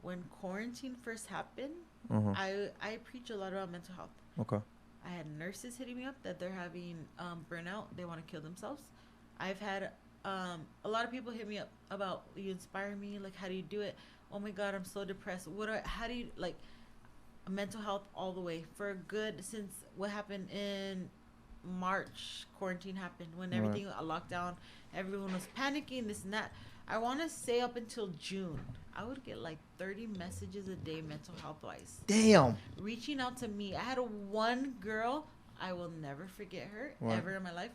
when quarantine first happened, I preach a lot about mental health. Okay. I had nurses hitting me up that they're having burnout. They want to kill themselves. I've had a lot of people hit me up about, you inspire me. Like, how do you do it? Oh my God, I'm so depressed. How do you, like, mental health all the way for good, since what happened in March, quarantine happened, when everything locked down, everyone was panicking, this and that. I want to say up until June, I would get like 30 messages a day, mental health wise. Damn. Reaching out to me. I had one girl, I will never forget her ever in my life,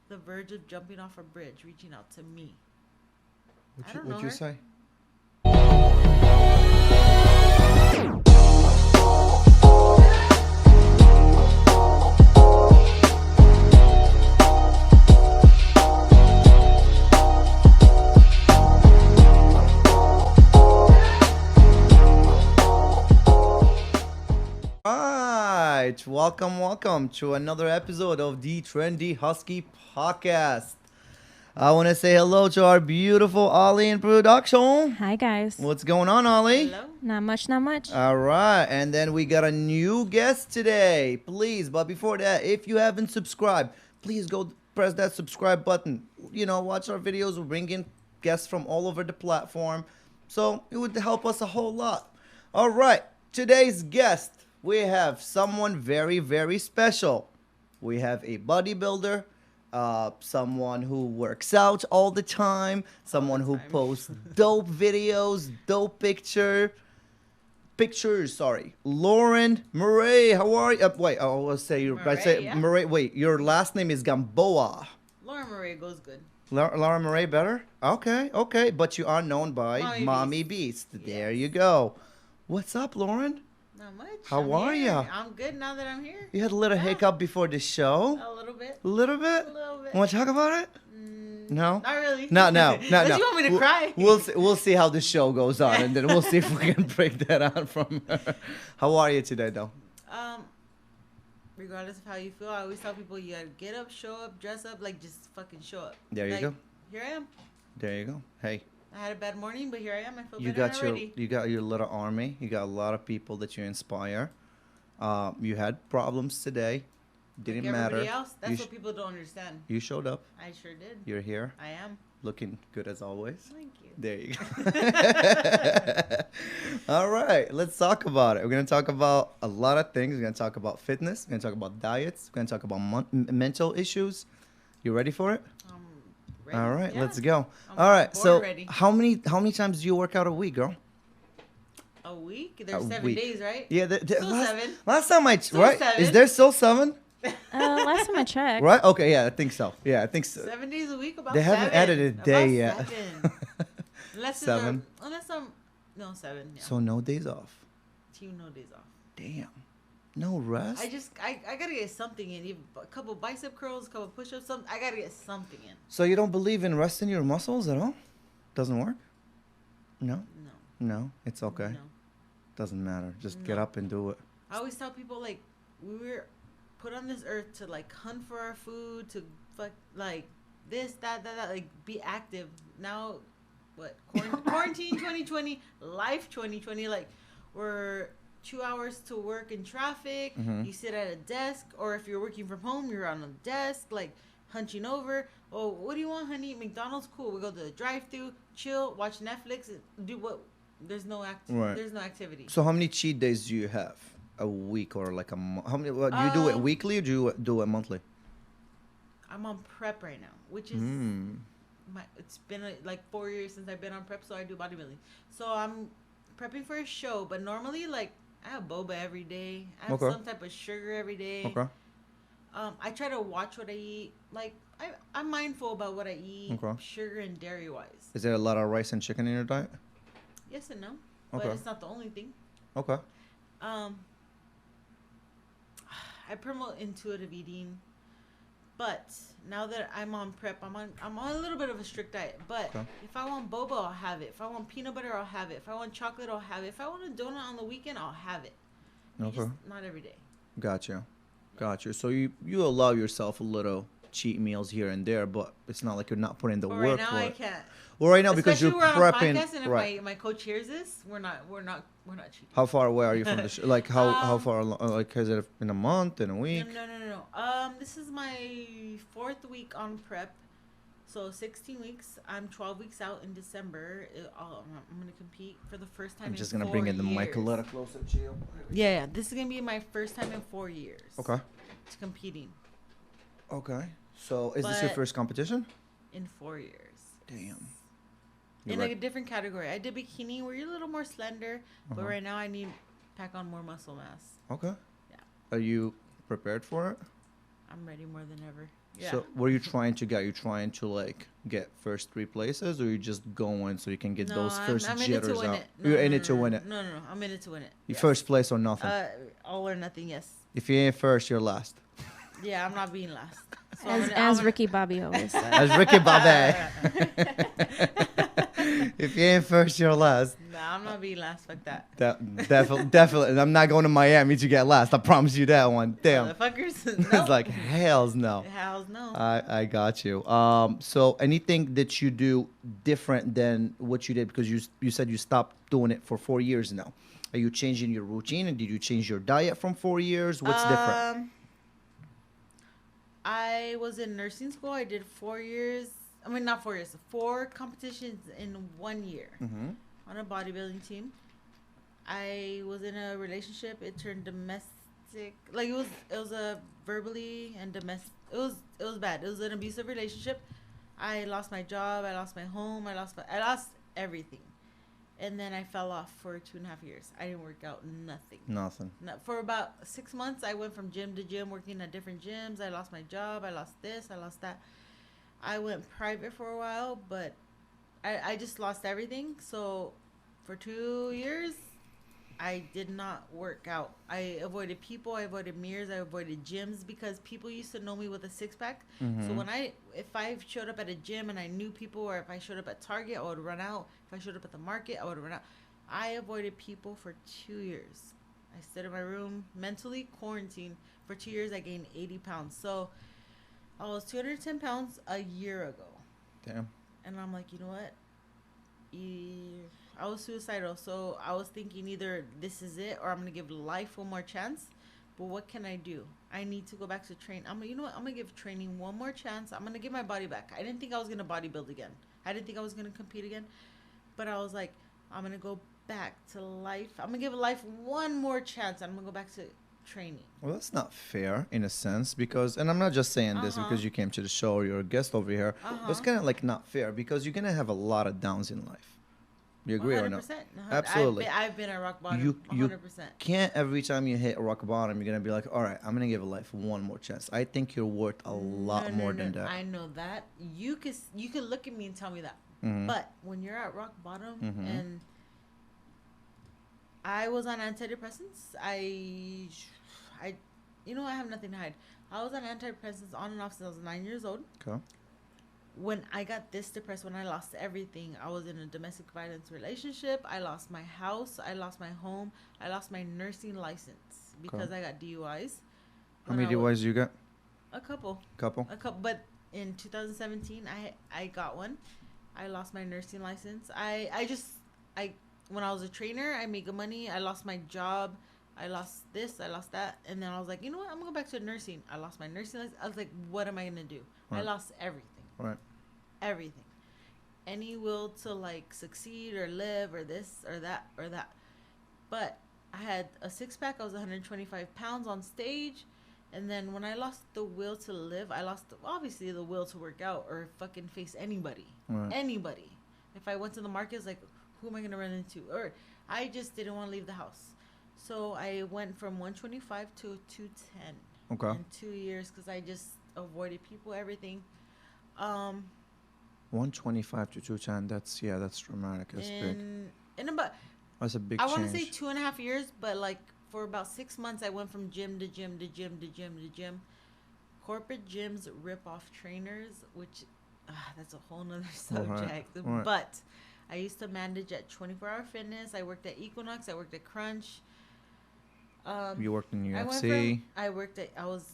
the verge of jumping off a bridge, reaching out to me. What'd you say? Welcome to another episode of the Trendy Husky Podcast. I want to say hello to our beautiful Ollie in production. Hi, guys. What's going on, Ollie? Hello? Not much. All right, and then we got a new guest today. Please, but before that, if you haven't subscribed, please go press that subscribe button. You know, watch our videos. We'll bring in guests from all over the platform. So it would help us a whole lot. All right, today's guest. We have someone very, very special. We have a bodybuilder, someone who works out all the time, someone who posts dope videos, dope pictures. Lauren Marae, how are you? Wait, I will say your. Marae, I say yeah. Marae. Wait, your last name is Gamboa. Laura Marae goes good. Laura Marae better? Okay, but you are known by Mommy Beast. There you go. What's up, Lauren? Not much. How are ya? I'm good now that I'm here. You had a little hiccup before the show. A little bit. A little bit? A little bit. Want to talk about it? No? Not really. No. Unless you want me to cry. We'll see how the show goes on, and then we'll see if we can break that out from her. How are you today, though? Regardless of how you feel, I always tell people you gotta get up, show up, dress up, like just fucking show up. There you go. Here I am. There you go. Hey. I had a bad morning, but here I am. I feel better already. You got your little army. You got a lot of people that you inspire. You had problems today. Didn't like matter. Everybody else. That's what people don't understand. You showed up. I sure did. You're here. I am. Looking good as always. Thank you. There you go. All right, let's talk about it. We're going to talk about a lot of things. We're going to talk about fitness. We're going to talk about diets. We're going to talk about mental issues. You ready for it? Ready. All right, Yeah. let's go. I'm All right, so ready. how many times do you work out a week, girl? A week? There's 7 week. days, right? Yeah, Still 7. Last time Still right? 7. Is there still 7? Last time I checked. Right? Okay, yeah, I think so. Yeah, I think so. 7 days a week, about They haven't 7. added a day About yet. 7. Unless 7. No, 7. Yeah. So no days off. No days off. Damn. No rest? I gotta get something in. Even a couple bicep curls, a couple push-ups, something. I gotta get something in. So you don't believe in resting your muscles at all? Doesn't work? No? No? It's okay. No. Doesn't matter. Just get up and do it. I always tell people, like, we were put on this earth to, like, hunt for our food, to, like, this, that, like, be active. Now, what? Quarantine 2020, life 2020, like, we're 2 hours to work in traffic. Mm-hmm. You sit at a desk, or if you're working from home, you're on a desk, like, hunching over. Oh, what do you want, honey? McDonald's? Cool. We go to the drive-thru, chill, watch Netflix, do what? There's no There's no activity. So how many cheat days do you have a week or like a month? How many? Do you do it weekly or do you do it monthly? I'm on prep right now, which is it's been like 4 years since I've been on prep, so I do bodybuilding. So I'm prepping for a show, but normally, like, I have boba every day. I have some type of sugar every day. Okay. I try to watch what I eat. Like, I'm mindful about what I eat, sugar and dairy wise. Is there a lot of rice and chicken in your diet? Yes and no, but it's not the only thing. Okay. I promote intuitive eating, but now that I'm on prep, I'm on a little bit of a strict diet. But if I want boba, I'll have it. If I want peanut butter, I'll have it. If I want chocolate, I'll have it. If I want a donut on the weekend, I'll have it. Just not every day. Gotcha. So you allow yourself a little cheat meals here and there, but it's not like you're not putting the But work right now for I it. can't. Well, right now because Especially you're we're on a prepping. podcast, and if Right. my coach hears this, we're not cheating. How far away are you from the show? Like how Um, far? Like is it in a month, in a week? No. This is my 4th week on prep. So 16 weeks. I'm 12 weeks out in December. I'm gonna compete for the first time. I'm just in gonna 4 bring in the years. mic a little closer to you. Yeah. This is gonna be my first time in 4 years. Okay. It's competing Okay. So is this your But- first competition? in 4 years. Damn. In like a different category. I did bikini where you're a little more slender, but Uh-huh. right now I need pack on more muscle mass. Okay. Yeah. Are you prepared for it? I'm ready more than ever. Yeah. So what are you trying to get? Are you trying to like get first 3 places, or you just going so you can get those first I'm in it jitters to win out? it. No, You're no, in no, it to no, win it. No. I'm in it to win it. You Yes. first place or nothing. All or nothing. Yes. If you ain't first, you're last. Yeah, I'm not being last. So As Ricky Bobby always said. As Ricky Bobby. If you ain't first, you're last. Nah, I'm not being last. Fuck that. Definitely. And I'm not going to Miami to get last. I promise you that one. Damn. Motherfuckers. It's like hells no. Hells no. I got you. So anything that you do different than what you did, because you said you stopped doing it for 4 years now. Are you changing your routine, and did you change your diet from 4 years? What's different? I was in nursing school. I did 4 years. I mean, not 4 years. 4 competitions in 1 year Mm-hmm. on a bodybuilding team. I was in a relationship. It turned domestic. Like it was a verbally and domestic. It was bad. It was an abusive relationship. I lost my job. I lost my home. I lost everything. And then I fell off for 2.5 years. I didn't work out nothing. Nothing. For about 6 months, I went from gym to gym, working at different gyms. I lost my job. I lost this. I lost that. I went private for a while, but I just lost everything. So for 2 years, I did not work out. I avoided people. I avoided mirrors. I avoided gyms because people used to know me with a 6-pack. Mm-hmm. So if I showed up at a gym and I knew people, or if I showed up at Target, I would run out. If I showed up at the market, I would run out. I avoided people for 2 years. I stayed in my room, mentally quarantined. For 2 years, I gained 80 pounds. So I was 210 pounds a year ago. Damn. And I'm like, you know what? I was suicidal. So I was thinking either this is it or I'm going to give life one more chance. But what can I do? I need to go back to train. You know what? I'm going to give training one more chance. I'm going to give my body back. I didn't think I was going to bodybuild again. I didn't think I was going to compete again. But I was like, I'm going to go back to life. I'm going to give life one more chance. I'm going to go back to training. Well, that's not fair in a sense because, and I'm not just saying this Uh-huh. because you came to the show or you're a guest over here. But it's kind of like not fair because you're gonna have a lot of downs in life. You agree or not? 100%. Absolutely. I've been at rock bottom. You 100%. can't every time you hit rock bottom, you're gonna be like, all right, I'm gonna give life one more chance. I think you're worth a lot more than that. I know that. You could look at me and tell me that. Mhm. But when you're at rock bottom Mhm. and I was on antidepressants, I have nothing to hide. I was on antidepressants on and off since I was 9 years old. Okay. When I got this depressed, when I lost everything, I was in a domestic violence relationship. I lost my house. I lost my home. I lost my nursing license because I got DUIs. How many DUIs you got? A couple. Couple. But in 2017, I got one. I lost my nursing license. When I was a trainer, I made good money. I lost my job. I lost this. I lost that. And then I was like, you know what? I'm going to go back to nursing. I lost my nursing license. I was like, what am I going to do? I Right. lost everything. Right. Everything. Any will to like succeed or live or this or that or that. But I had a 6-pack. I was 125 pounds on stage. And then when I lost the will to live, I lost obviously the will to work out or fucking face anybody. Right. Anybody. If I went to the market, it's like, who am I going to run into? Or I just didn't want to leave the house. So I went from 125 to 210 Okay. in 2 years because I just avoided people, everything. 125 to 210. That's dramatic. That's big. In about, That's a big I change. want to say 2.5 years, but like for about 6 months, I went from gym to gym to gym to gym to gym. Corporate gyms rip off trainers, which that's a whole nother subject. Right. But I used to manage at 24 Hour Fitness. I worked at Equinox. I worked at Crunch. You worked in UFC. I was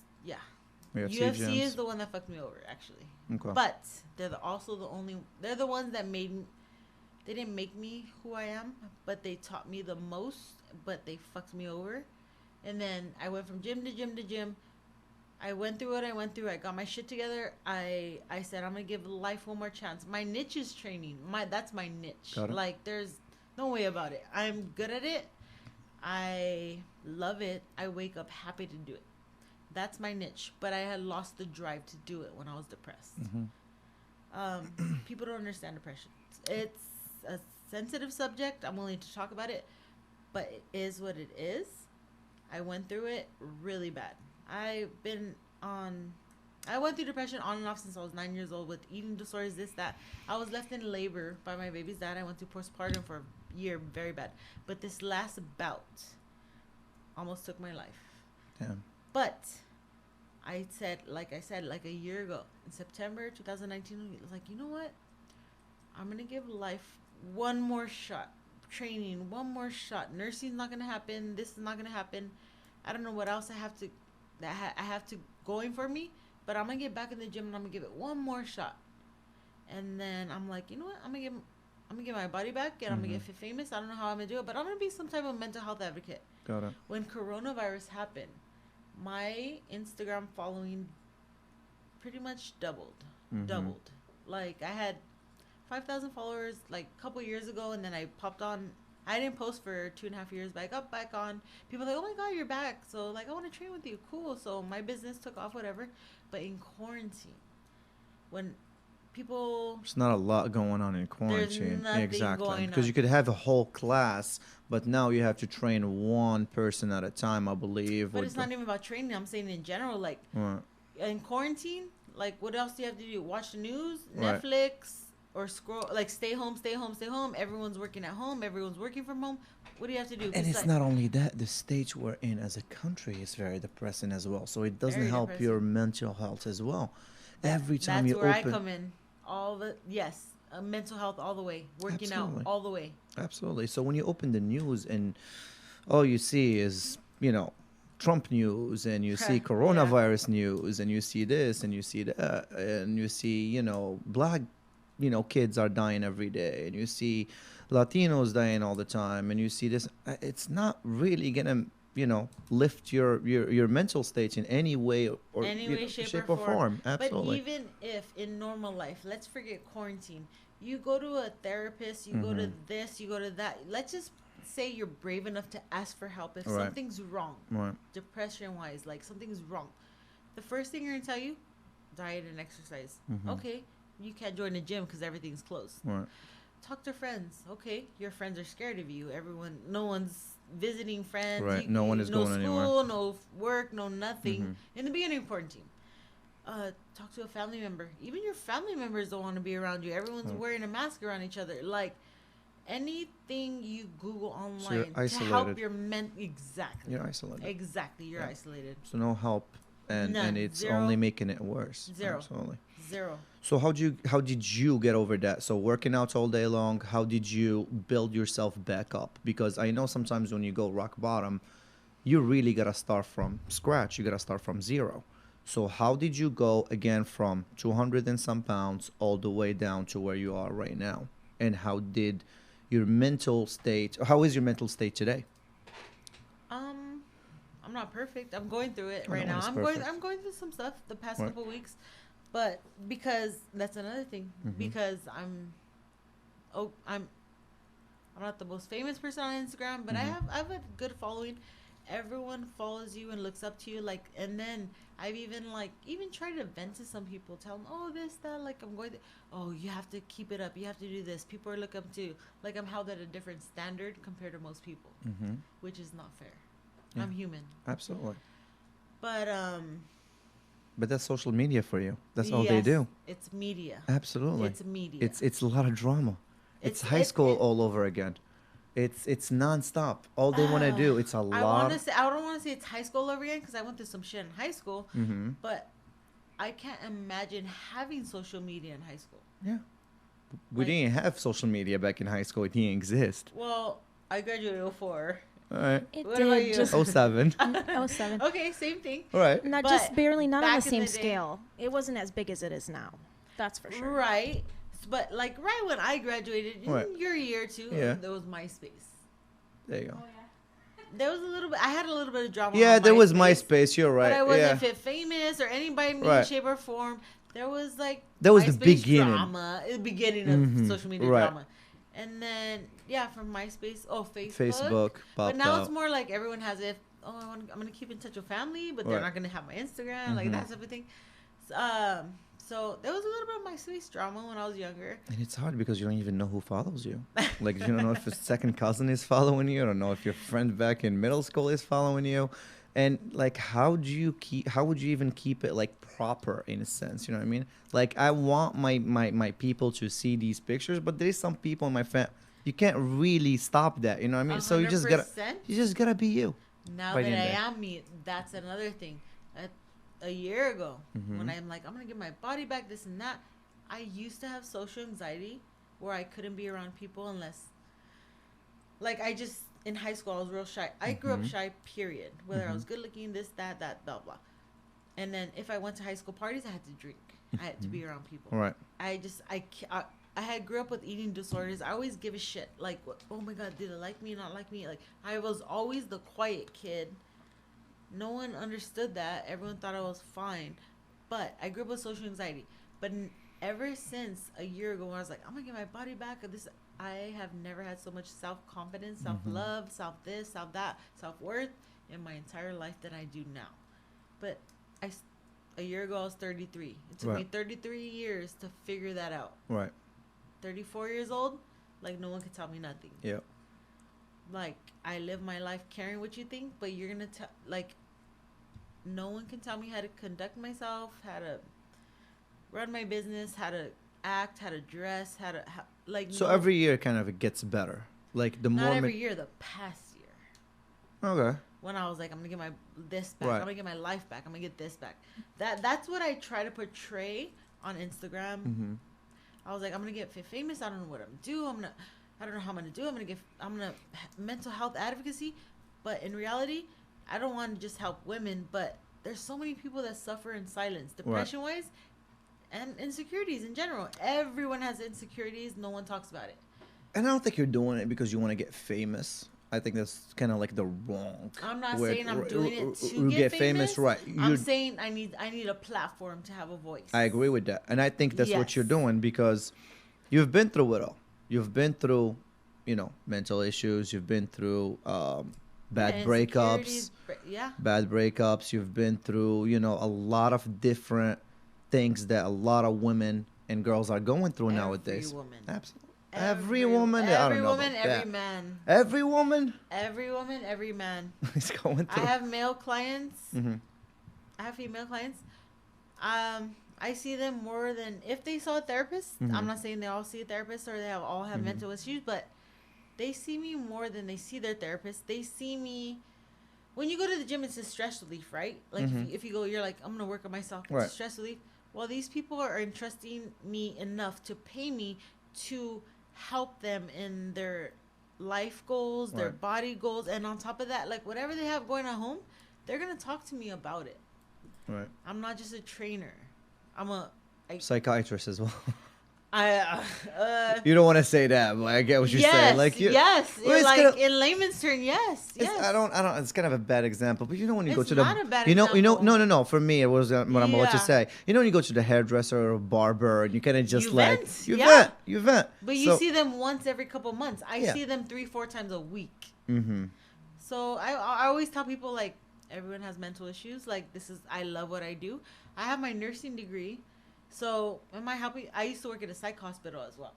UFC is gyms. the one that fucked me over, actually. Okay. But they're the ones that they didn't make me who I am, but they taught me the most, but they fucked me over. And then I went from gym to gym to gym. I went through what I went through. I got my shit together. I said I'm gonna give life one more chance. My niche is training. That's my niche. Got it. Like there's no way about it. I'm good at it. I love it. I wake up happy to do it. That's my niche. But I had lost the drive to do it when I was depressed. People don't understand depression. It's a sensitive subject. I'm willing to talk about it, but it is what it is. I went through it really bad. I went through depression on and off since I was 9 years old with eating disorders, this, that. I was left in labor by my baby's dad. I went through postpartum for a year, very bad. But this last bout almost took my life. Damn. But I said, like a year ago, in September 2019, I was like, you know what? I'm going to give life one more shot. Training, one more shot. Nursing's not going to happen. This is not going to happen. I don't know what else I have to going for me, but I'm going to get back in the gym and I'm going to give it one more shot. And then I'm like, you know what? I'm going to get my body back and I'm going to get fit famous. I don't know how I'm going to do it, but I'm going to be some type of mental health advocate. Got it. When coronavirus happened, my Instagram following pretty much doubled. Like I had 5,000 followers like a couple years ago, and then I popped on. I didn't post for 2.5 years, but I got back on. People were like, oh my god, you're back. So like, I want to train with you. Cool. So my business took off, whatever. But in quarantine, when people, there's not a lot going on in quarantine. nothing Exactly. going Because on. you could have a whole class, but now you have to train one person at a time, I believe. but it's not even about training. I'm saying in general, like Right. in quarantine, like what else do you have to do? Watch the news, Right. Netflix, or scroll, like stay home. Everyone's working at home. Everyone's working from home. What do you have to do? And it's not only that, the stage we're in as a country is very depressing as well. So it doesn't Very help depressing. your mental health as well. Every time That's you where open. I come in. Mental health all the way. Working Absolutely. out all the way. Absolutely. So when you open the news and all you see is, Trump news, and you see Yeah. coronavirus news, and you see this and you see that, and you see, black, kids are dying every day, and you see Latinos dying all the time, and you see this, it's not really gonna, lift your mental state in any way or Any way, shape, or form. But Absolutely. even if in normal life, let's forget quarantine. You go to a therapist, you go to this, you go to that. Let's just say you're brave enough to ask for help if Right. something's wrong. Right. Depression wise, like something's wrong. The first thing you're going to tell you, diet and exercise. Okay, you can't join a gym because everything's closed. Right. Talk to friends. Okay, your friends are scared of you. No one's visiting friends. Right, no one is going anywhere. No school, no work, no nothing. In the beginning of quarantine. Talk to a family member. Even your family members don't want to be around you. Everyone's wearing a mask around each other. Like, anything you Google online to help isolated. your exactly. You're isolated. Exactly, you're isolated. So no help, and None. it's Zero. only making it worse. Zero. Absolutely. Zero. So how did you get over that? So working out all day long, how did you build yourself back up? Because I know sometimes when you go rock bottom, you really gotta start from scratch. You gotta start from zero. So how did you go again from 200 and some pounds all the way down to where you are right now? And how did your mental state? How is your mental state today? I'm not perfect. I'm going through it No right now. one's I'm perfect. going through some stuff the past Right. couple weeks, but because that's another thing. Because I'm not the most famous person on Instagram, but I have a good following. Everyone follows you and looks up to you, like, and then I've even tried to vent to some people, tell them, oh, this, that, like, I'm going to, oh, you have to keep it up, you have to do this. People are looking up to, like, I'm held at a different standard compared to most people, which is not fair. Yeah. I'm human. Absolutely. But But that's social media for you. That's all they do. It's media. Absolutely. It's media. It's a lot of drama. It's high it's- school it- all over again. It's nonstop. All they want to do. It's a I lot. don't want to say it's high school over again because I went through some shit in high school. But I can't imagine having social media in high school. Yeah. We Like- didn't have social media back in high school. It didn't exist. Well, I graduated in 04, All right. It What about did you? just 07. 07. Okay, same thing. All right. Not But just barely not on back the in same the day- scale. It wasn't as big as it is now. That's for sure. Right. But like right when I graduated, in Right. your year too, Yeah. there was MySpace. There you go. There was a little bit. I had a little bit of drama. Yeah, on there was MySpace, MySpace. You're right. but I wasn't Yeah. fit famous or anybody in Right. shape or form. There was like That was the MySpace beginning. drama, the beginning of Mhm. social media Right. drama, and then from MySpace, Facebook. Facebook But popped now out. it's more like everyone has it. Oh, I'm gonna keep in touch with family, but they're Right. not gonna have my Instagram, like Mhm. that type of thing. So there was a little bit of MySpace drama when I was younger. And it's hard because you don't even know who follows you. Like, you don't know if your second cousin is following you. You don't know if your friend back in middle school is following you. And like, how would you even keep it like proper in a sense? You know what I mean? Like, I want my people to see these pictures, but there's some people in my family, you can't really stop that. You know what I mean? So you just 100%. gotta be you. Now by that the I end of am me, that's another thing. A year ago, Mhm. when I'm like, I'm gonna get my body back, this and that, I used to have social anxiety where I couldn't be around people unless, like, in high school, I was real shy. I grew up Mhm. shy, period. Whether I was Mhm. good looking, this, that, blah, blah. And then if I went to high school parties, I had to drink. I had to be around people. All right. I grew up with eating disorders. I always give a shit. Like, oh my God, did they like me, not like me? Like, I was always the quiet kid. No one understood that. Everyone thought I was fine. But I grew up with social anxiety. But ever since a year ago when I was like, I'm going to get my body back, I have never had so much self-confidence, self-love, self-this, self-that, self-worth in my entire life than I do now. But a year ago, I was 33. It took me 33 years to figure that out. Right. 34 years old, like, no one could tell me nothing. Yeah. Like, I live my life caring what you think, but you're going to tell, like, no one can tell me how to conduct myself, how to run my business, how to act, how to dress, So every year kind of it gets better. Like the more. not every year, the past year. Okay. When I was like, I'm gonna get this back, Right. I'm gonna get my life back, I'm gonna get this back. That's what I try to portray on Instagram. Mm-hmm. I was like, I'm gonna get famous. I don't know what I'm gonna do. I don't know how I'm gonna do. I'm gonna mental health advocacy, but in reality, I don't want to just help women. But there's so many people that suffer in silence, depression wise, and insecurities in general. Everyone has insecurities. No one talks about it. And I don't think you're doing it because you want to get famous. I think that's kind of like the wrong. I'm not way saying I'm doing it to you get famous. Right. I'm saying I need a platform to have a voice. I agree with that, and I think that's what Yes. you're doing because you've been through it all. You've been through, mental issues. You've been through bad breakups. Insecurities, yeah. Bad breakups. You've been through, a lot of different things that a lot of women and girls are going through nowadays. Woman. Absolutely. Every woman. I don't know woman, about every that. man. Every woman Every woman, every man. is going I through. have male clients. Mm-hmm. I have female clients. I see them more than if they saw a therapist. Mhm. I'm not saying they all see a therapist or they all have Mhm. mental issues, but they see me more than they see their therapist. They see me when you go to the gym. It's a stress relief, right? Like Mhm. if you go, you're like, I'm gonna work on myself. It's Right. a stress relief. Well, these people are entrusting me enough to pay me to help them in their life goals, their Right. body goals, and on top of that, like whatever they have going at home, they're gonna talk to me about it. Right. I'm not just a trainer. I'm Psychiatrist as well. I You don't want to say that, but I get what you're yes, saying. Like yes, Well, it's like kinda- in layman's term, yes, It's, yes. I don't. It's kind of a bad example, but when you go It's to the, not a bad no, example. no. For me, it was what I'm about to Yeah. say. When you go to the hairdresser or barber, and you kind of just You like vent, you yeah. vent. But you see them once every couple months. I Yeah. see them 3-4 times a week. Mm-hmm. So I always tell people like everyone has mental issues. Like I love what I do. I have my nursing degree. So am I helping? I used to work at a psych hospital as well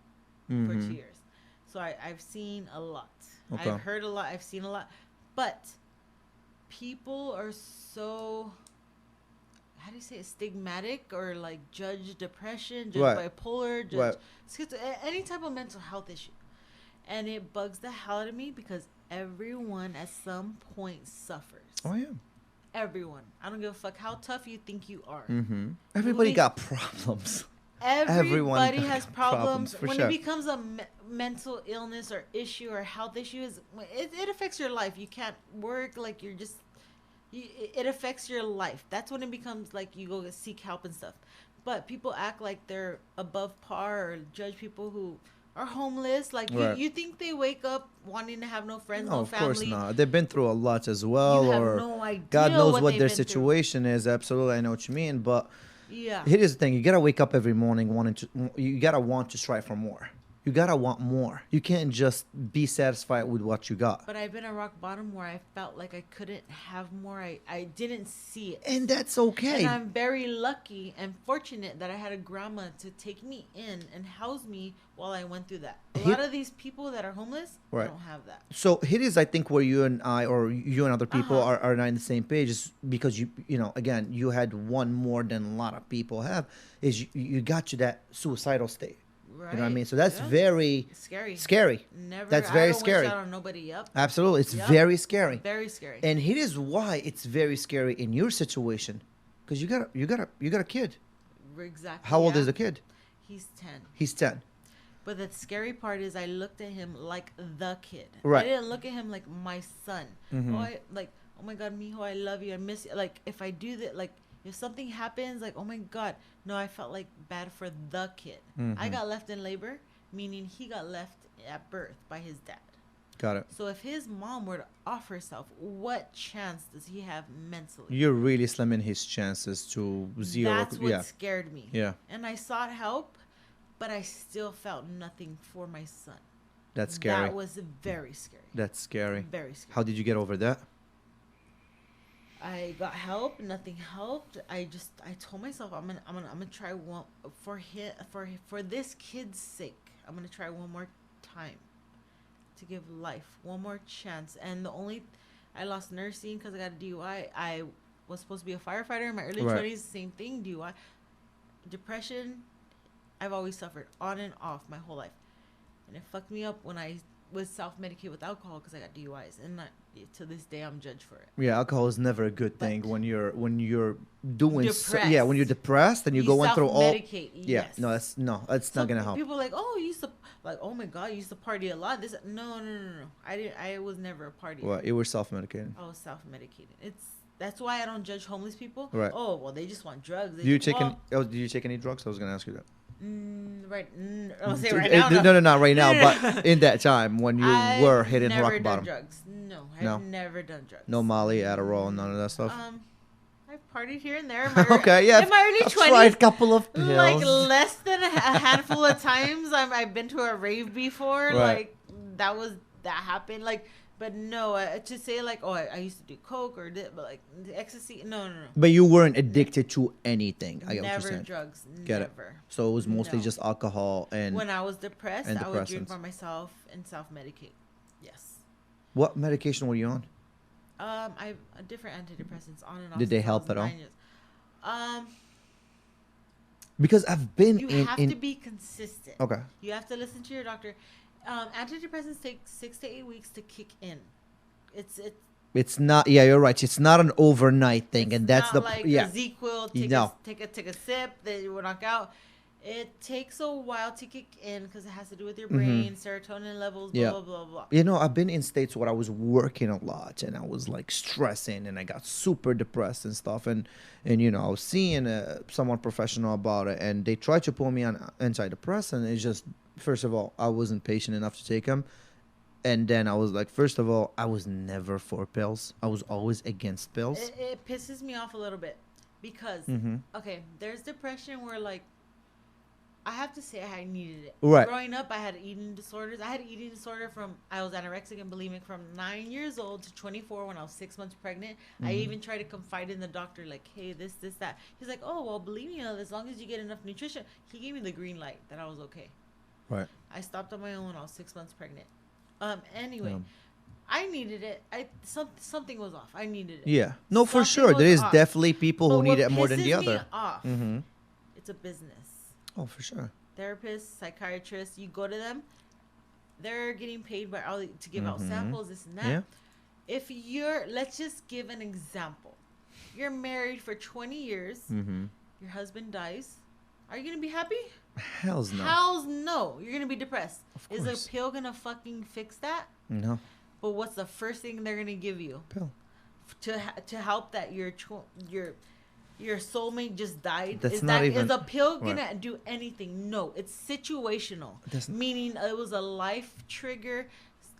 for Mhm. 2 years. So I've seen a lot. Okay. I've heard a lot. I've seen a lot. But people are so, how do you say it, stigmatic or like judge depression, judge Right. bipolar, judge Right. any type of mental health issue. And it bugs the hell out of me because everyone at some point suffers. Oh yeah. Everyone. I don't give a fuck how tough you think you are. Mm-hmm. Everybody Moving- got problems. Everybody got has problems. for When sure. it becomes a mental illness or issue or health issues, it affects your life. You can't work. Like you're just, it affects your life. That's when it becomes like you go seek help and stuff. But people act like they're above par or judge people who are homeless. Like Right. you think they wake up wanting to have no friends, No, no of course family. not. They've been through a lot as well, You have or no idea God knows what what they've their been through. situation is. Absolutely, I know what you mean. But Yeah. here's the thing: you gotta wake up every morning wanting to. You gotta want to strive for more. You gotta want more. You can't just be satisfied with what you got. But I've been at rock bottom where I felt like I couldn't have more. I didn't see it. And that's okay. And I'm very lucky and fortunate that I had a grandma to take me in and house me while I went through that. A lot of these people that are homeless Right. don't have that. So here is, I think, where you and I, or you and other people, are not on the same page, is because you know, again, you had one more than a lot of people have. Is you got to that suicidal state. Right. You know what I mean? So that's Yeah. very Scary. scary. Never. That's I very don't scary. Wish that on nobody. Yep. Absolutely, it's Yep. very scary. Very scary. And here is why it's very scary in your situation, because you got a kid. Exactly. How old yeah. is the kid? He's 10. He's 10. But the scary part is I looked at him like the kid. Right. I didn't look at him like my son. Mhm. Oh my God, mijo, I love you. I miss you. Like, if I do that, like, if something happens, like, oh my God. No, I felt like bad for the kid. I got left in labor, meaning he got left at birth by his dad. Got it. So if his mom were to off herself, what chance does he have mentally? You're really slimming his chances to zero. That's what Yeah. scared me. Yeah. And I sought help, but I still felt nothing for my son. That's scary. That was very scary. That's scary. Very scary. How did you get over that? I got help. Nothing helped. I told myself I'm gonna try one for this kid's sake. I'm gonna try one more time to give life one more chance. And I lost nursing because I got a DUI. I was supposed to be a firefighter in my early Right. 20s. Same thing. DUI, depression. I've always suffered on and off my whole life, and it fucked me up when I was self-medicate with alcohol because I got DUIs, and to this day I'm judged for it. Yeah, alcohol is never a good thing But- when you're doing Depressed. when you're depressed and you're going through all. self-medicate, Yeah, yes. that's not gonna help. People are like, oh, you used to oh my God, you used to party a lot. No. I was never a partier. Well, you were self-medicating. I was self-medicated. That's why I don't judge homeless people. Right. Oh well, they just want drugs. Do you take do you take any drugs? I was gonna ask you that. I'll say right now. No, not right now, but in that time when you were hitting never rock done bottom. drugs. No, No? I've never done drugs. No Molly, Adderall, none of that stuff. I've partied here and there. Okay, yeah. In my early I've 20s, tried a couple of pills. like less than a handful of times. I've been to a rave before. Right. Like that happened. Like, but no, to say like, oh, I used to do coke or but like ecstasy. No. But you weren't addicted to anything. I get what you're Never saying. drugs. Get it. Never. So it was mostly No. just alcohol and When I was depressed, and I would drink depressants. by myself and self-medicate. Yes. what medication were you on? I have different antidepressants on and off. Did they since I help was at all? 9 years. Because I've been You in have to be consistent. Okay. You have to listen to your doctor. Antidepressants take 6 to 8 weeks to kick in. It's not. Yeah, you're right. It's not an overnight thing, It's and that's not the like yeah. Ezekiel. No. Take a sip. Then you will knock out. It takes a while to kick in because it has to do with your brain, serotonin levels, blah Yeah. blah blah blah. You know, I've been in states where I was working a lot and I was like stressing and I got super depressed and stuff. And you know, I was seeing someone professional about it and they tried to put me on antidepressant. It's just, first of all, I wasn't patient enough to take them. And then I was like, first of all, I was never for pills. I was always against pills. It pisses me off a little bit because, okay, there's depression where like, I have to say I needed it. Right. Growing up, I had eating disorders. I had an eating disorder I was anorexic and bulimic from 9 years old to 24 when I was 6 months pregnant. I even tried to confide in the doctor, like, hey, this, that. He's like, oh, well, bulimia, as long as you get enough nutrition. He gave me the green light that I was okay. Right. I stopped on my own when I was 6 months pregnant. Anyway, I needed it. Something was off. I needed it. Yeah. No, for Something sure. was There is off. definitely people But who need what it more than the pisses me other. off, Mm-hmm. it's a business. Oh, for sure. Therapists, psychiatrists, you go to them, they're getting paid by to give out samples, this and that. Yeah. If let's just give an example. You're married for 20 years, your husband dies, Are you gonna be happy? Hell's no. Hell's no. You're gonna be depressed. Of Is course. a pill gonna fucking fix that? No. But what's the first thing they're gonna give you Pill. to help that your soulmate just died? That's Is not that even- is a pill right. gonna do anything? No, it's situational. That's n- Meaning it was a life trigger,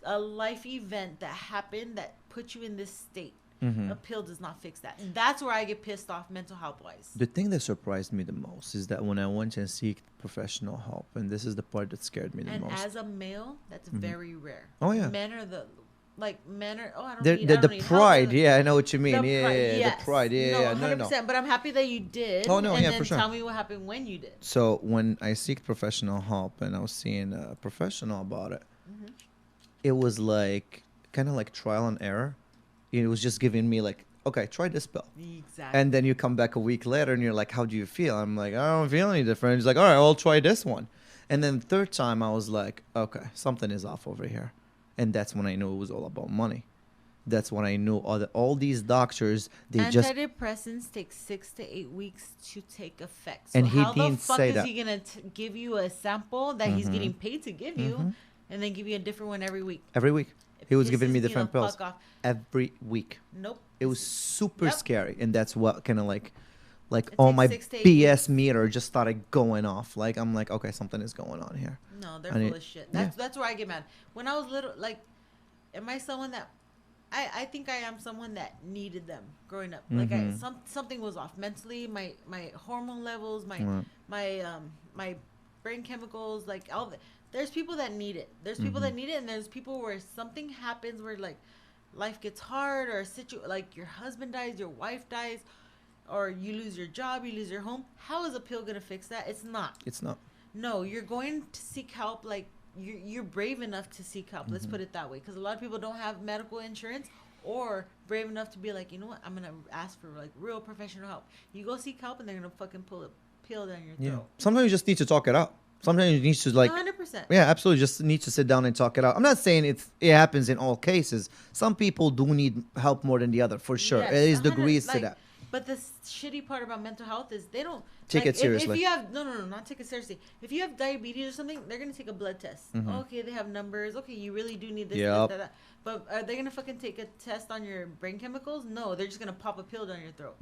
a life event that happened that put you in this state. Mhm. A pill does not fix that. And that's where I get pissed off mental health wise. The thing that surprised me the most is that when I went and seek professional help, and this is the part that scared me the And most. as a male, that's very rare. Oh, yeah. Men are men are. Oh, I don't The, need. the, I the don't need pride, help. yeah, I know what you mean. The Yeah, pride, yeah, yes. the pride, yeah, no, yeah, 100%. But I'm happy that you did. Oh, no, and yeah, then for sure. Tell me what happened when you did. So when I seeked professional help and I was seeing a professional about it, it was like kind of like trial and error. It was just giving me like, okay, try this pill. Exactly. And then you come back a week later and you're like, how do you feel? I'm like, I don't feel any different. He's like, all right, I'll try this one. And then third time I was like, okay, something is off over here. And that's when I knew it was all about money. That's when I knew all these doctors, they just... Antidepressants take 6 to 8 weeks to take effect. So And he how the didn't fuck say is that. he gonna give you a sample that he's getting paid to give you, and then give you a different one every week? Every week. It He was giving pisses me the different pills. fuck off. Every week. Nope. It was super Yep. scary. And that's what kind of like It all takes my 6 to 8 BS meter just started going off. Like, I'm like, okay, something is going on here. No, they're I need- full of shit. That's where I get mad. When I was little, like, am I someone that I think I am someone that needed them growing up. Like something was off mentally. My hormone levels, Right. my brain chemicals, like all. There's people that need it. There's people that need it, and there's people where something happens where like life gets hard, or like your husband dies, your wife dies, or you lose your job, you lose your home. How is a pill gonna fix that? It's not. It's not. No, you're going to seek help. Like you're brave enough to seek help. Let's put it that way, because a lot of people don't have medical insurance, or brave enough to be like, you know what, I'm gonna ask for like real professional help. You go seek help, and they're gonna fucking pull a pill down your Yeah. throat. Sometimes you just need to talk it out. Sometimes you need to like 100%. yeah, absolutely. Just need to sit down and talk it out. I'm not saying it happens in all cases. Some people do need help more than the other, for sure. Yes, It is 100, degrees to like, that. But the shitty part about mental health is they don't Take like, it seriously. If you have no, not take it seriously. If you have diabetes or something, they're gonna take a blood test. Okay, they have numbers. Okay, you really do need this. Yep. That. But are they gonna fucking take a test on your brain chemicals? No, they're just gonna pop a pill down your throat.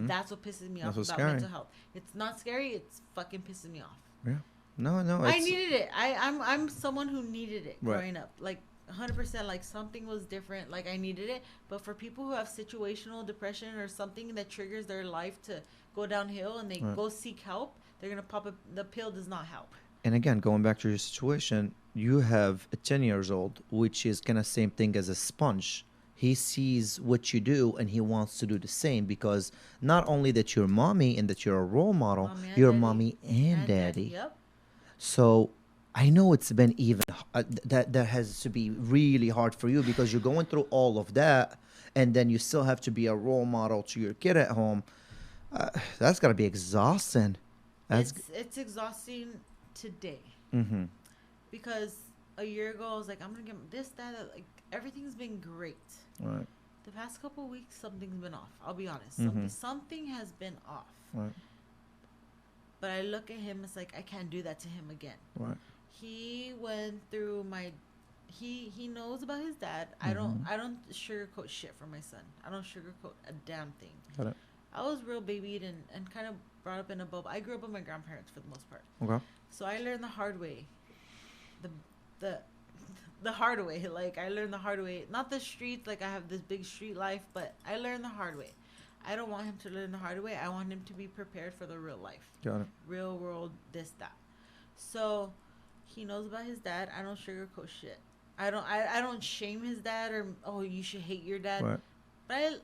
That's what pisses me off what's about scary. mental health. It's not scary. It's fucking pisses me off. Yeah. No. I It's, needed it. I'm someone who needed it Right. growing up. Like 100%, like something was different. Like I needed it. But for people who have situational depression or something that triggers their life to go downhill and they go seek help, they're gonna pop the pill. Does not help. and again, going back to your situation, you have a 10 years old, which is kind of same thing as a sponge. He sees what you do and he wants to do the same, because not only that you're mommy and that you're a role model, Mommy and you're daddy. mommy and daddy. Yep. So I know it's been even that has to be really hard for you, because you're going through all of that, and then you still have to be a role model to your kid at home. That's got to be exhausting. It's exhausting today Mm-hmm. because a year ago I was like, I'm gonna get this, that, like everything's been great. Right. The past couple of weeks, something's been off. I'll be honest. Something has been off. Right. But I look at him, it's like I can't do that to him again. Right. He went through he knows about his dad. I don't sugarcoat shit for my son. I don't sugarcoat a damn thing. Got it. I was real babied and kind of brought up in a bubble. I grew up with my grandparents for the most part. Okay. So I learned the hard way. The hard way. Like I learned the hard way. Not the streets, like I have this big street life, but I learned the hard way. I don't want him to learn the hard way. I want him to be prepared for the real life. Got it. Real world, this, that. So he knows about his dad. I don't sugarcoat shit. I don't shame his dad or, oh, you should hate your dad. Right. But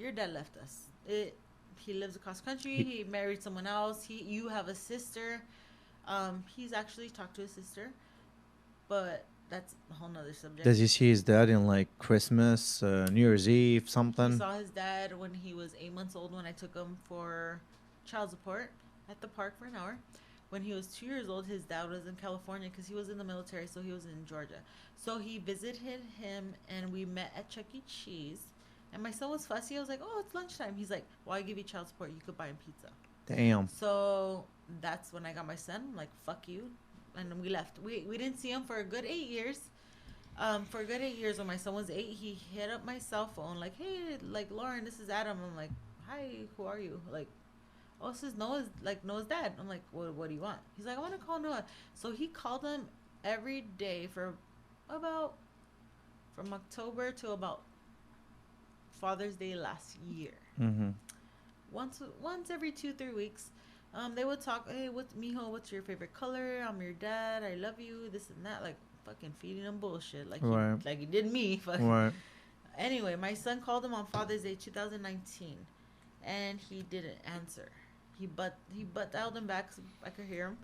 your dad left us. He lives across country. He married someone else. You have a sister. He's actually talked to his sister, but that's a whole nother subject. Does he see his dad in like Christmas, New Year's Eve, something? He saw his dad when he was 8 months old when I took him for child support at the park for an hour. When he was 2 years old, his dad was in California because he was in the military, so he was in Georgia. So he visited him, and we met at Chuck E. Cheese. And my son was fussy. I was like, oh, it's lunchtime. He's like, well, I give you child support. You could buy him pizza. Damn. So that's when I got my son. I'm like, fuck you. And we left. We didn't see him for a good 8 years. For a good 8 years, when my son was 8, he hit up my cell phone like, "Hey, like Lauren, this is Adam." I'm like, "Hi, who are you?" Like, "Oh, this is Noah's dad." I'm like, "What do you want?" He's like, "I want to call Noah." So he called him every day for about from October to about Father's Day last year. Mm-hmm. Once every 2-3 weeks, they would talk. "Hey, what's your favorite color? I'm your dad. I love you. This and that." Like fucking feeding him bullshit, like Right. he did me. Fucking. Right. Anyway, my son called him on Father's Day 2019, and he didn't answer. He dialed him back so I could hear him.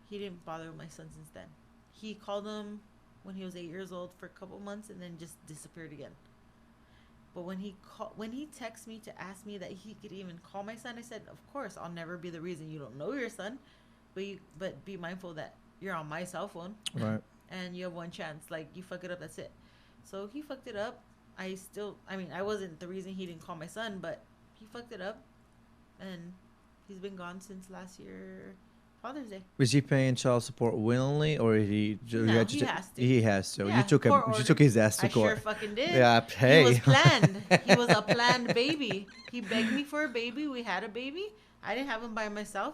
He didn't bother with my son since then. He called him when he was 8 years old for a couple months and then just disappeared again. But when he texted me to ask me that he could even call my son, I said, "Of course, I'll never be the reason you don't know your son, but be mindful that you're on my cell phone, Right. and you have one chance. Like, you fuck it up, that's it." So he fucked it up. I wasn't the reason he didn't call my son, but he fucked it up, and he's been gone since last year Father's Day. Was he paying child support willingly, or No, he has to. He has to. Yeah, You took him. court You ordered. took his ass to I court. sure fucking did. Yeah. Hey. He was planned. He was a planned baby. He begged me for a baby. We had a baby. I didn't have him by myself.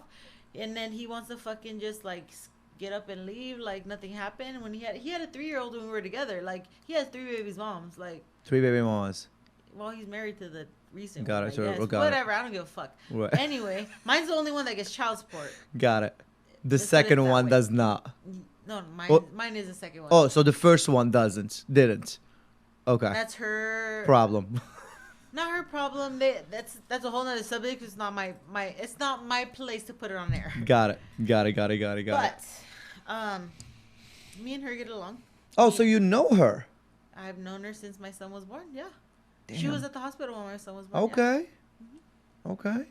And then he wants to fucking just like get up and leave like nothing happened. When he had a 3-year-old when we were together. Like, he has 3 babies' moms. Like, 3 baby mamas. well, he's married to the recent Got one, it, I sure. guess. Oh, got it. Whatever. I don't give a fuck. Right. Anyway, mine's the only one that gets child support. Got it. The Let's put it second that one way. does not. No, Oh. mine is the second one. Oh, so the first one didn't. Okay. That's her Problem. Not her problem. That's a whole nother subject. It's not it's not my place to put it on there. Got it. But me and her get along. Oh, so you know her? I've known her since my son was born. Yeah. Damn. She was at the hospital when my son was born. Okay. Yeah. Okay.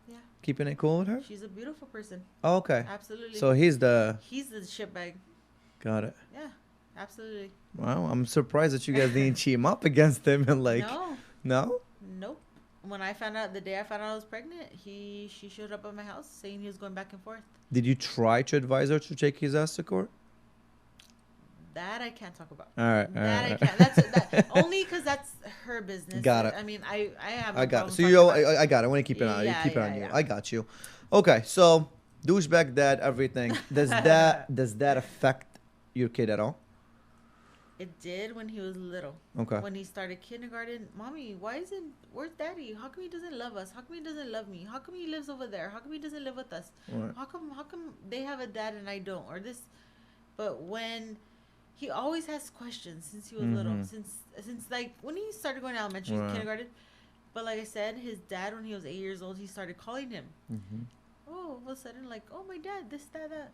Yeah. Keeping it cool with her? She's a beautiful person. Okay. Absolutely. So he's the... He's the shitbag. Got it. Yeah. Absolutely. Wow, I'm surprised that you guys didn't team up against him and like... No. No? Nope. When the day I found out I was pregnant, she showed up at my house saying he was going back and forth. Did you try to advise her to take his ass to court? That I can't talk about. All right. That I can't. That's only because that's her business. Got it. I mean, I have. I got it. So you. I got it. I want to keep it on. Yeah, Keep it on yeah, you. yeah. I got you. Okay, so douchebag dad, everything. Does that affect your kid at all? It did when he was little. Okay. When he started kindergarten, "Mommy, where's Daddy? How come he doesn't love us? How come he doesn't love me? How come he lives over there? How come he doesn't live with us? Right. How come they have a dad and I don't?" Or this, but when he always has questions since he was little, since like when he started going to elementary, Right. kindergarten. But like I said, his dad, when he was 8 years old, he started calling him. Mm-hmm. Oh, all of a sudden, like, "Oh, my dad, this, that."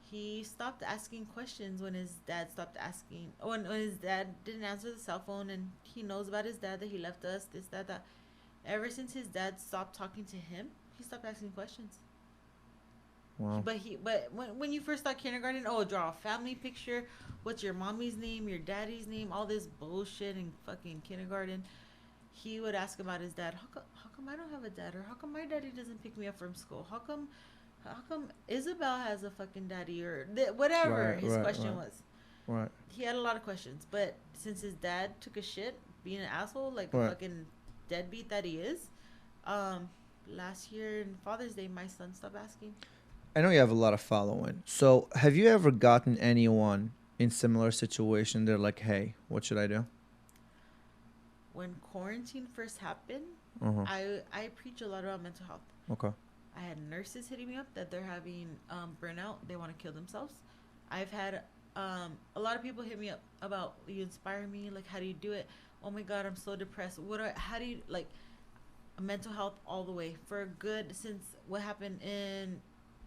He stopped asking questions when his dad stopped asking. When his dad didn't answer the cell phone, and he knows about his dad that he left us, this, that. Ever since his dad stopped talking to him, he stopped asking questions. Wow. But when you first start kindergarten, draw a family picture. What's your mommy's name, your daddy's name, all this bullshit in fucking kindergarten. He would ask about his dad. How come I don't have a dad? Or how come my daddy doesn't pick me up from school? How come Isabel has a fucking daddy? Or whatever his question was. Right. He had a lot of questions. But since his dad took a shit, being an asshole, like Right. a fucking deadbeat that he is, last year in Father's Day, my son stopped asking. I know you have a lot of following. So have you ever gotten anyone in similar situation? They're like, "Hey, what should I do?" When quarantine first happened, Uh-huh. I preach a lot about mental health. Okay. I had nurses hitting me up that they're having burnout. They want to kill themselves. I've had a lot of people hit me up about, "You inspire me. Like, how do you do it? Oh my God, I'm so depressed. How do you like mental health all the way for a good since what happened in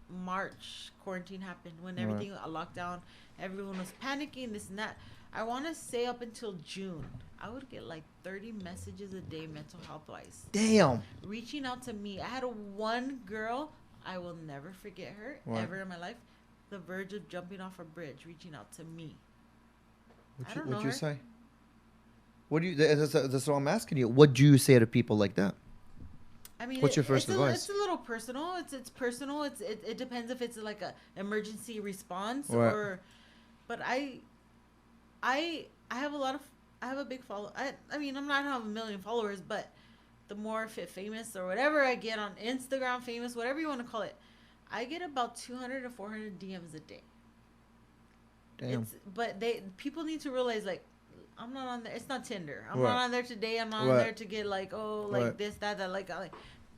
March? Quarantine happened when Right. everything locked down. Everyone was panicking. This and that. I want to say up until June, I would get like 30 messages a day mental health wise Damn. reaching out to me. I had one girl, I will never forget her Right. ever in my life, the verge of jumping off a bridge, reaching out to me. What'd know you her. say? What do you? That's what I'm asking you. What do you say to people like that? I mean, What's your first advice? It's a little personal. It's personal. It depends if it's like a emergency response Right. or, but I have a lot of I have a big follow. I mean I don't have a million followers, but the more fit famous or whatever I get on Instagram famous, whatever you want to call it, I get about 200 to 400 DMs a day. Damn. But people need to realize like I'm not on there. It's not Tinder. I'm Right. not on there today. I'm not on Right. there to get like like Right. this that like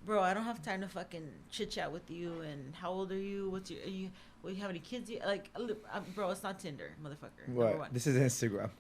bro, I don't have time to fucking chit chat with you. And how old are you? What's your you have any kids? Bro, it's not Tinder, motherfucker. Number Right. one. This is Instagram.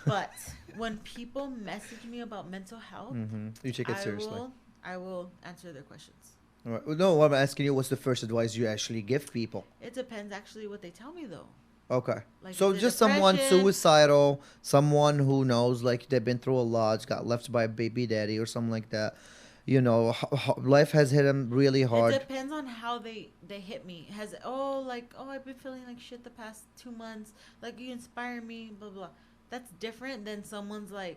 But when people message me about mental health, You take it seriously. I will answer their questions. Right. Well, no, what I'm asking you, what's the first advice you actually give people? It depends actually what they tell me though. Okay. Like, So is it just someone depression? suicidal, someone who knows like they've been through a lot, got left by a baby daddy or something like that. You know, life has hit them really hard. It depends on how they hit me. I've been feeling like shit the past 2 months. Like you inspire me, blah blah. That's different than someone's like,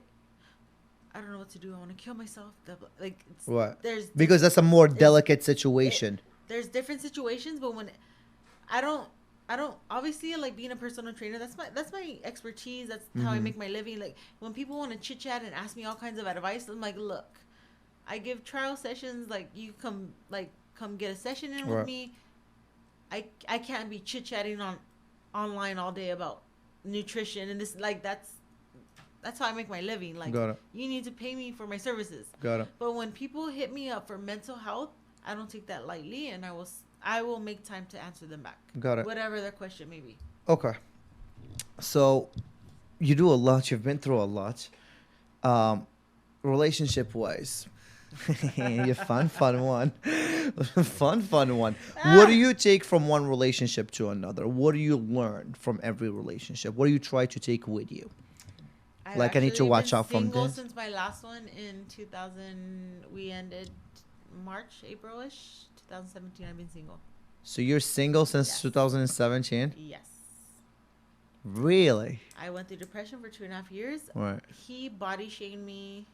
I don't know what to do. I want to kill myself. Blah, blah. Like Right. there's Because that's a more delicate situation. there's different situations, but when I don't obviously like being a personal trainer. That's my expertise. That's how I make my living. Like when people want to chit chat and ask me all kinds of advice, I'm like, look, I give trial sessions. Like you come get a session in with Right. me. I can't be chit chatting online all day about nutrition and this like that's how I make my living. Like Got it. you need to pay me for my services. Got it. But when people hit me up for mental health, I don't take that lightly, and I will make time to answer them back. Got it. Whatever their question may be. Okay. So you do a lot. You've been through a lot. Relationship wise. You fun one. fun one. What do you take from one relationship to another? What do you learn from every relationship? What do you try to take with you? I've Like, I need to actually watch been out from single this. since my last one in 2000. We ended March, April-ish. 2017, I've been single. So you're single since Yes. 2017? Yes. Really? I went through depression for 2.5 years. Right. He body shamed me.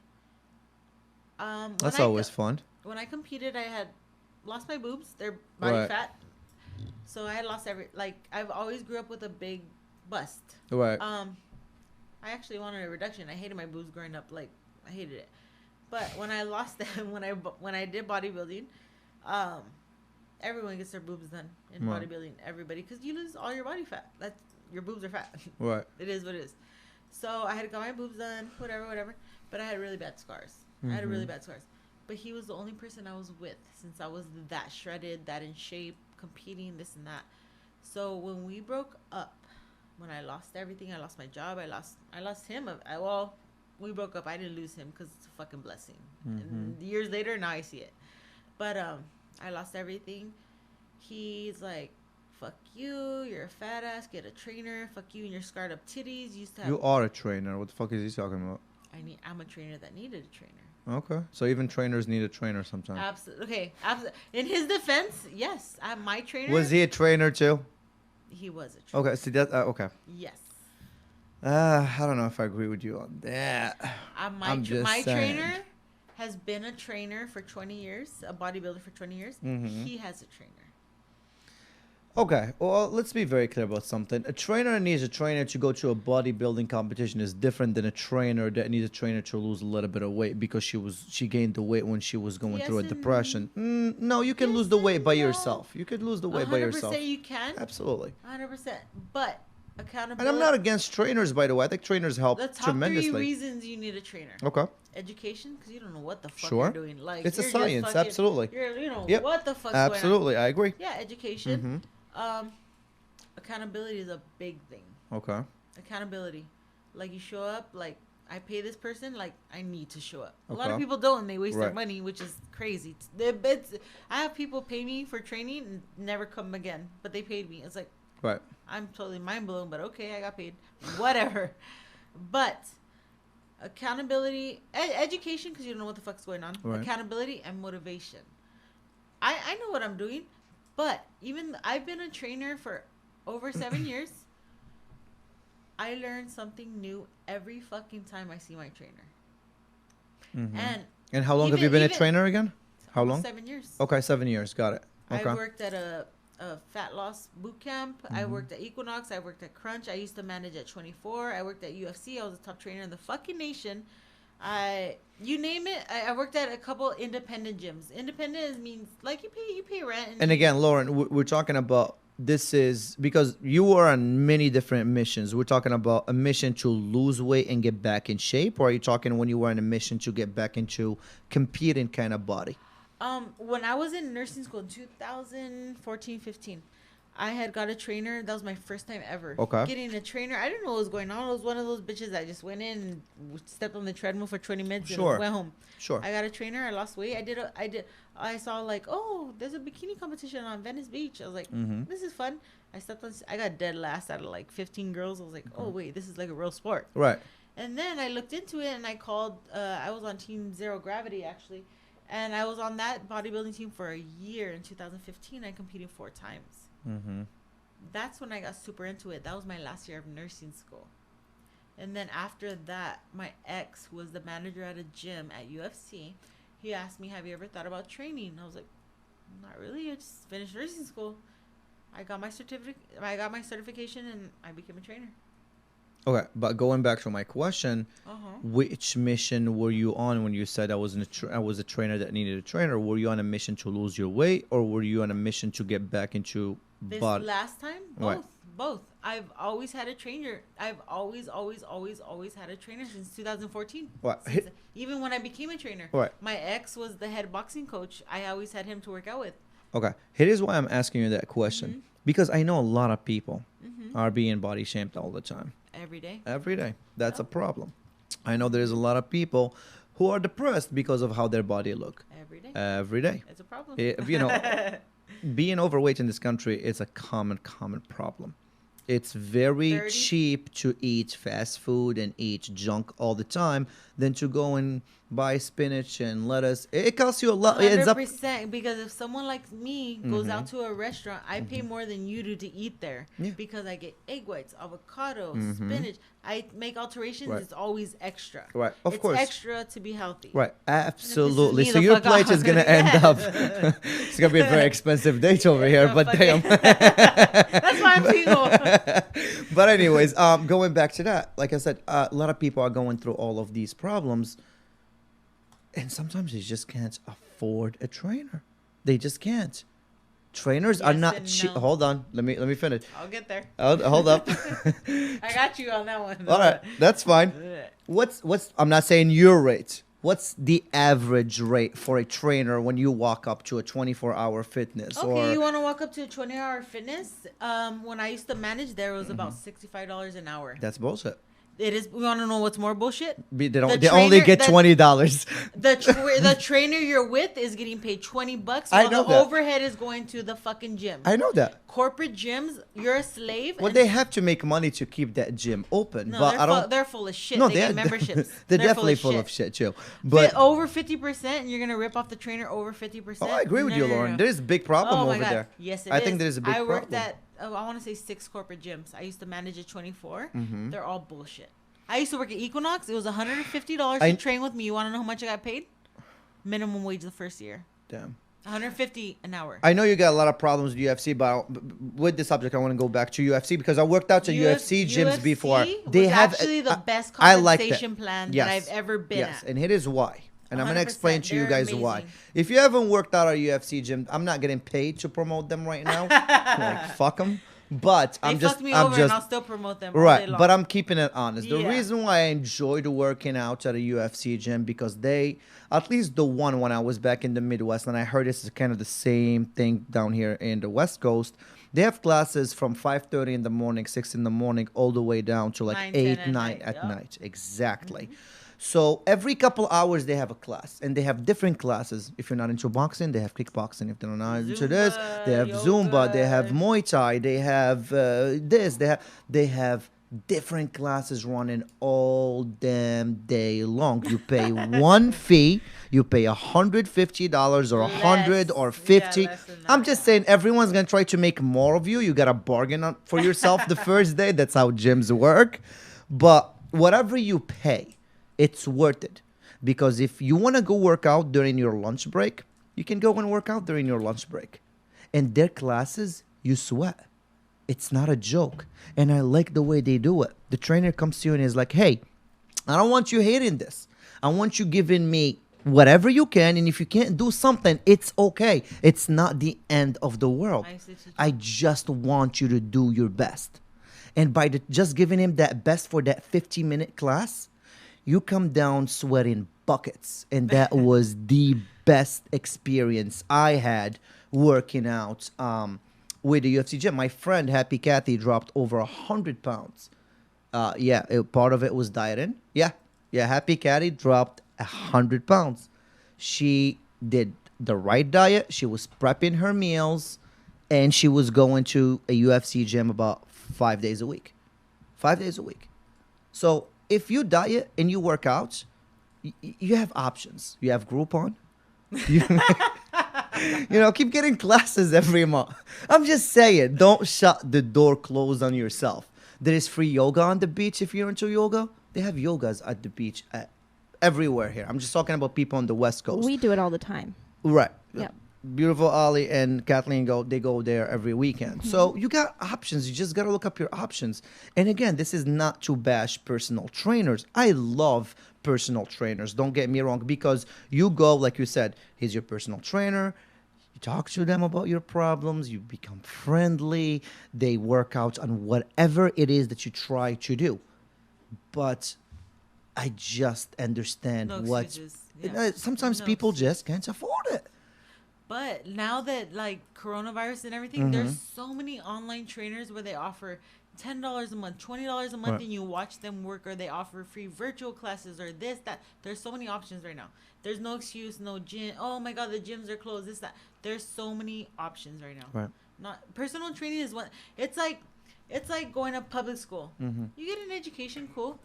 That's always fun. When I competed, I had lost my boobs. They're body Right. fat. So I had lost I've always grew up with a big bust. Right. I actually wanted a reduction. I hated my boobs growing up. Like, I hated it. But when I lost them, when I did bodybuilding, everyone gets their boobs done in Right. bodybuilding. Everybody, because you lose all your body fat. Your boobs are fat. Right. It is what it is. So I had got my boobs done, whatever. But I had really bad scars. I had really bad scars. But he was the only person I was with since I was that shredded, that in shape, competing, this and that. So when we broke up, when I lost everything, I lost my job, I lost him. We broke up. I didn't lose him because it's a fucking blessing. And years later, now I see it. But I lost everything. He's like, fuck you, you're a fat ass, get a trainer, fuck you and your scarred up titties. You used to have You are a trainer. What the fuck is he talking about? I'm a trainer that needed a trainer. Okay. So even trainers need a trainer sometimes. Absolutely. Okay. In his defense, yes. My trainer. Was he a trainer too? He was a trainer. Okay. See that? Okay. Yes. I don't know if I agree with you on that. My saying. trainer has been a trainer for 20 years, a bodybuilder for 20 years. He has a trainer. Okay. Well, let's be very clear about something. A trainer needs a trainer to go to a bodybuilding competition is different than a trainer that needs a trainer to lose a little bit of weight because she gained the weight when she was going Yes through a and- depression. No, you can Yes lose the weight and by no. yourself. You could lose the weight by yourself. 100% you can. Absolutely. 100%. But accountability. And I'm not against trainers, by the way. I think trainers help The top tremendously. 3 reasons you need a trainer. Okay. Education, because you don't know what the fuck Sure. you're doing. Like It's a you're just science, fucking- absolutely. You know Yep. what the fuck's going on. Absolutely. I agree. Yeah, education. Accountability is a big thing. Okay. Accountability, like you show up, like I pay this person, like I need to show up. A lot of Okay. people don't, and they waste their Right. money, which is crazy. I have people pay me for training and never come again, but they paid me. It's like Right. I'm totally mind blown, but okay, I got paid. Whatever. But accountability, education, because you don't know what the fuck's going on. Right. Accountability and motivation. I know what I'm doing, but even I've been a trainer for over 7 years. I learn something new every fucking time I see my trainer. And And how long have you been a trainer again? How Almost long? 7 years. Okay, 7 years. Got it. I Okay. worked at a fat loss boot camp. I worked at Equinox. I worked at Crunch. I used to manage at 24. I worked at UFC. I was a top trainer in the fucking nation. You name it. I worked at a couple independent gyms. Independent means like you pay rent. And again, Lauren, we're talking about, this is because you are on many different missions. We're talking about a mission to lose weight and get back in shape, or are you talking when you were on a mission to get back into competing kind of body? When I was in nursing school in 2014, 15, I had got a trainer. That was my first time ever. Okay. Getting a trainer. I didn't know what was going on. I was one of those bitches that just went in and stepped on the treadmill for 20 minutes Sure. and went home. Sure. I got a trainer. I lost weight. I saw like, oh, there's a bikini competition on Venice Beach. I was like, this is fun. I got dead last out of like 15 girls. I was like, oh wait, this is like a real sport. Right. And then I looked into it and I called, I was on Team Zero Gravity actually. And I was on that bodybuilding team for a year. In 2015, I competed 4 times. Mm-hmm. That's when I got super into it. That was my last year of nursing school. And then after that, my ex was the manager at a gym at UFC. He asked me, have you ever thought about training? I was like, not really. I just finished nursing school. I got my certification and I became a trainer. Okay, but going back to my question, which mission were you on when you said I was a trainer that needed a trainer? Were you on a mission to lose your weight, or were you on a mission to get back into This body? last time, Right. both. I've always had a trainer. I've always had a trainer since 2014. What? Even when I became a trainer. Right. My ex was the head boxing coach. I always had him to work out with. Okay, here is why I'm asking you that question. Because I know a lot of people are being body shamed all the time. Every day. Every day. That's a problem. I know there's a lot of people who are depressed because of how their body look. Every day. Every day. It's a problem. You know, being overweight in this country is a common problem. It's very 30? cheap to eat fast food and eat junk all the time than to go and buy spinach and lettuce. It costs you a lot. It ends up 100%. Because if someone like me goes out to a restaurant, I pay more than you do to eat there. Yeah. Because I get egg whites, avocado, spinach. I make alterations. Right. It's always extra. Right. Of it's course. extra to be healthy. Right, absolutely. me So the your fuck plate off. is gonna end Yeah. up. It's gonna be a very expensive date over here, Yeah, but fuck damn. it. That's why I'm single. But anyways, going back to that, like I said, a lot of people are going through all of these problems, and sometimes they just can't afford a trainer. They just can't. Trainers are Yes not and cheap. no. Hold on, let me finish. I'll get there. Hold up. I got you on that one. All right, that's fine. What's I'm not saying your rate. What's the average rate for a trainer when you walk up to a 24-hour fitness? Okay, you want to walk up to a 20-hour fitness? When I used to manage there, it was about $65 an hour. That's bullshit. It is. We want to know what's more bullshit? They The only trainer- get the- $20. The trainer you're with is getting paid $20, I while know the that. overhead is going to the fucking gym. I know that. Corporate gyms, you're a slave. Well, and- they have to make money to keep that gym open, No, but they're, I don't. they're full of shit. No, they get memberships. They're full definitely of full shit. of shit, Joe. But over 50%, and you're gonna rip off the trainer over 50%. I agree with No, you, no, no, Lauren. no. There's a big problem Oh my over God. there. Yes, I think there's a big I worked problem. at, I want to say 6 corporate gyms. I used to manage at 24. Mm-hmm. They're all bullshit. I used to work at Equinox. It was $150 I- to train with me. You want to know how much I got paid? Minimum wage the first year. Damn. $150 an hour. I know you got a lot of problems with UFC, but with this subject, I want to go back to UFC because I worked out to UFC gyms before. They have actually the best I like that. compensation plan Yes. that I've ever been Yes, at. and here is why. And I'm going to 100%, explain to you they're guys why. amazing. If you haven't worked out at a UFC gym, I'm not getting paid to promote them right now. Like, fuck them. But They I'm just, fucked me I'm over, just, and I'll still promote them all day right. long. But I'm keeping it honest. The Yeah. reason why I enjoyed working out at a UFC gym because they, at least the one when I was back in the Midwest, and I heard this is kind of the same thing down here in the West Coast. They have classes from 5:30 in the morning, 6 in the morning, all the way down to like 9, 8, 10 9 at at night. Yup. night. Exactly. So every couple hours they have a class, and they have different classes. If you're not into boxing, they have kickboxing. If they're not into this, they have Zumba. They have yoga. Muay Thai. They have this. They have different classes running all damn day long. You pay one fee. You pay $150 or $100 or Less. $50. Yeah, less than that, I'm just saying everyone's gonna try to make more of you. You gotta bargain for yourself the first day. That's how gyms work. But whatever you pay, it's worth it. Because if you want to go work out during your lunch break, You can go and work out during your lunch break. And their classes, you sweat. It's not a joke. And I like the way they do it. The trainer comes to you and is like, hey, I don't want you hating this. I want you giving me whatever you can. And if you can't do something, it's okay. It's not the end of the world. I just want you to do your best. And by just giving him that best for that 15-minute class, you come down sweating buckets. And that was the best experience I had working out with the UFC gym. My friend, Happy Cathy, dropped over 100 pounds. Part of it was dieting. Yeah, Happy Cathy dropped 100 pounds. She did the right diet. She was prepping her meals. And she was going to a UFC gym about 5 days a week. 5 days a week. So if you diet and you work out, you have options. You have Groupon. Keep getting classes every month. I'm just saying, don't shut the door closed on yourself. There is free yoga on the beach if you're into yoga. They have yogas at the beach everywhere here. I'm just talking about people on the West Coast. We do it all the time. Right. Yep. Beautiful Ali and Kathleen go there every weekend. So you got options. You just got to look up your options. And again, this is not to bash personal trainers. I love personal trainers. Don't get me wrong, because you go, like you said, he's your personal trainer. You talk to them about your problems. You become friendly. They work out on whatever it is that you try to do. But I just understand sometimes people just can't afford it. But now that like coronavirus and everything, there's so many online trainers where they offer $10 a month, $20 a month, Right. and you watch them work, or they offer free virtual classes or this, that. There's so many options right now. There's no excuse, no gym. Oh my God, the gyms are closed. This, that. There's so many options right now. Right. Not personal training is what it's like going to public school. You get an education, cool.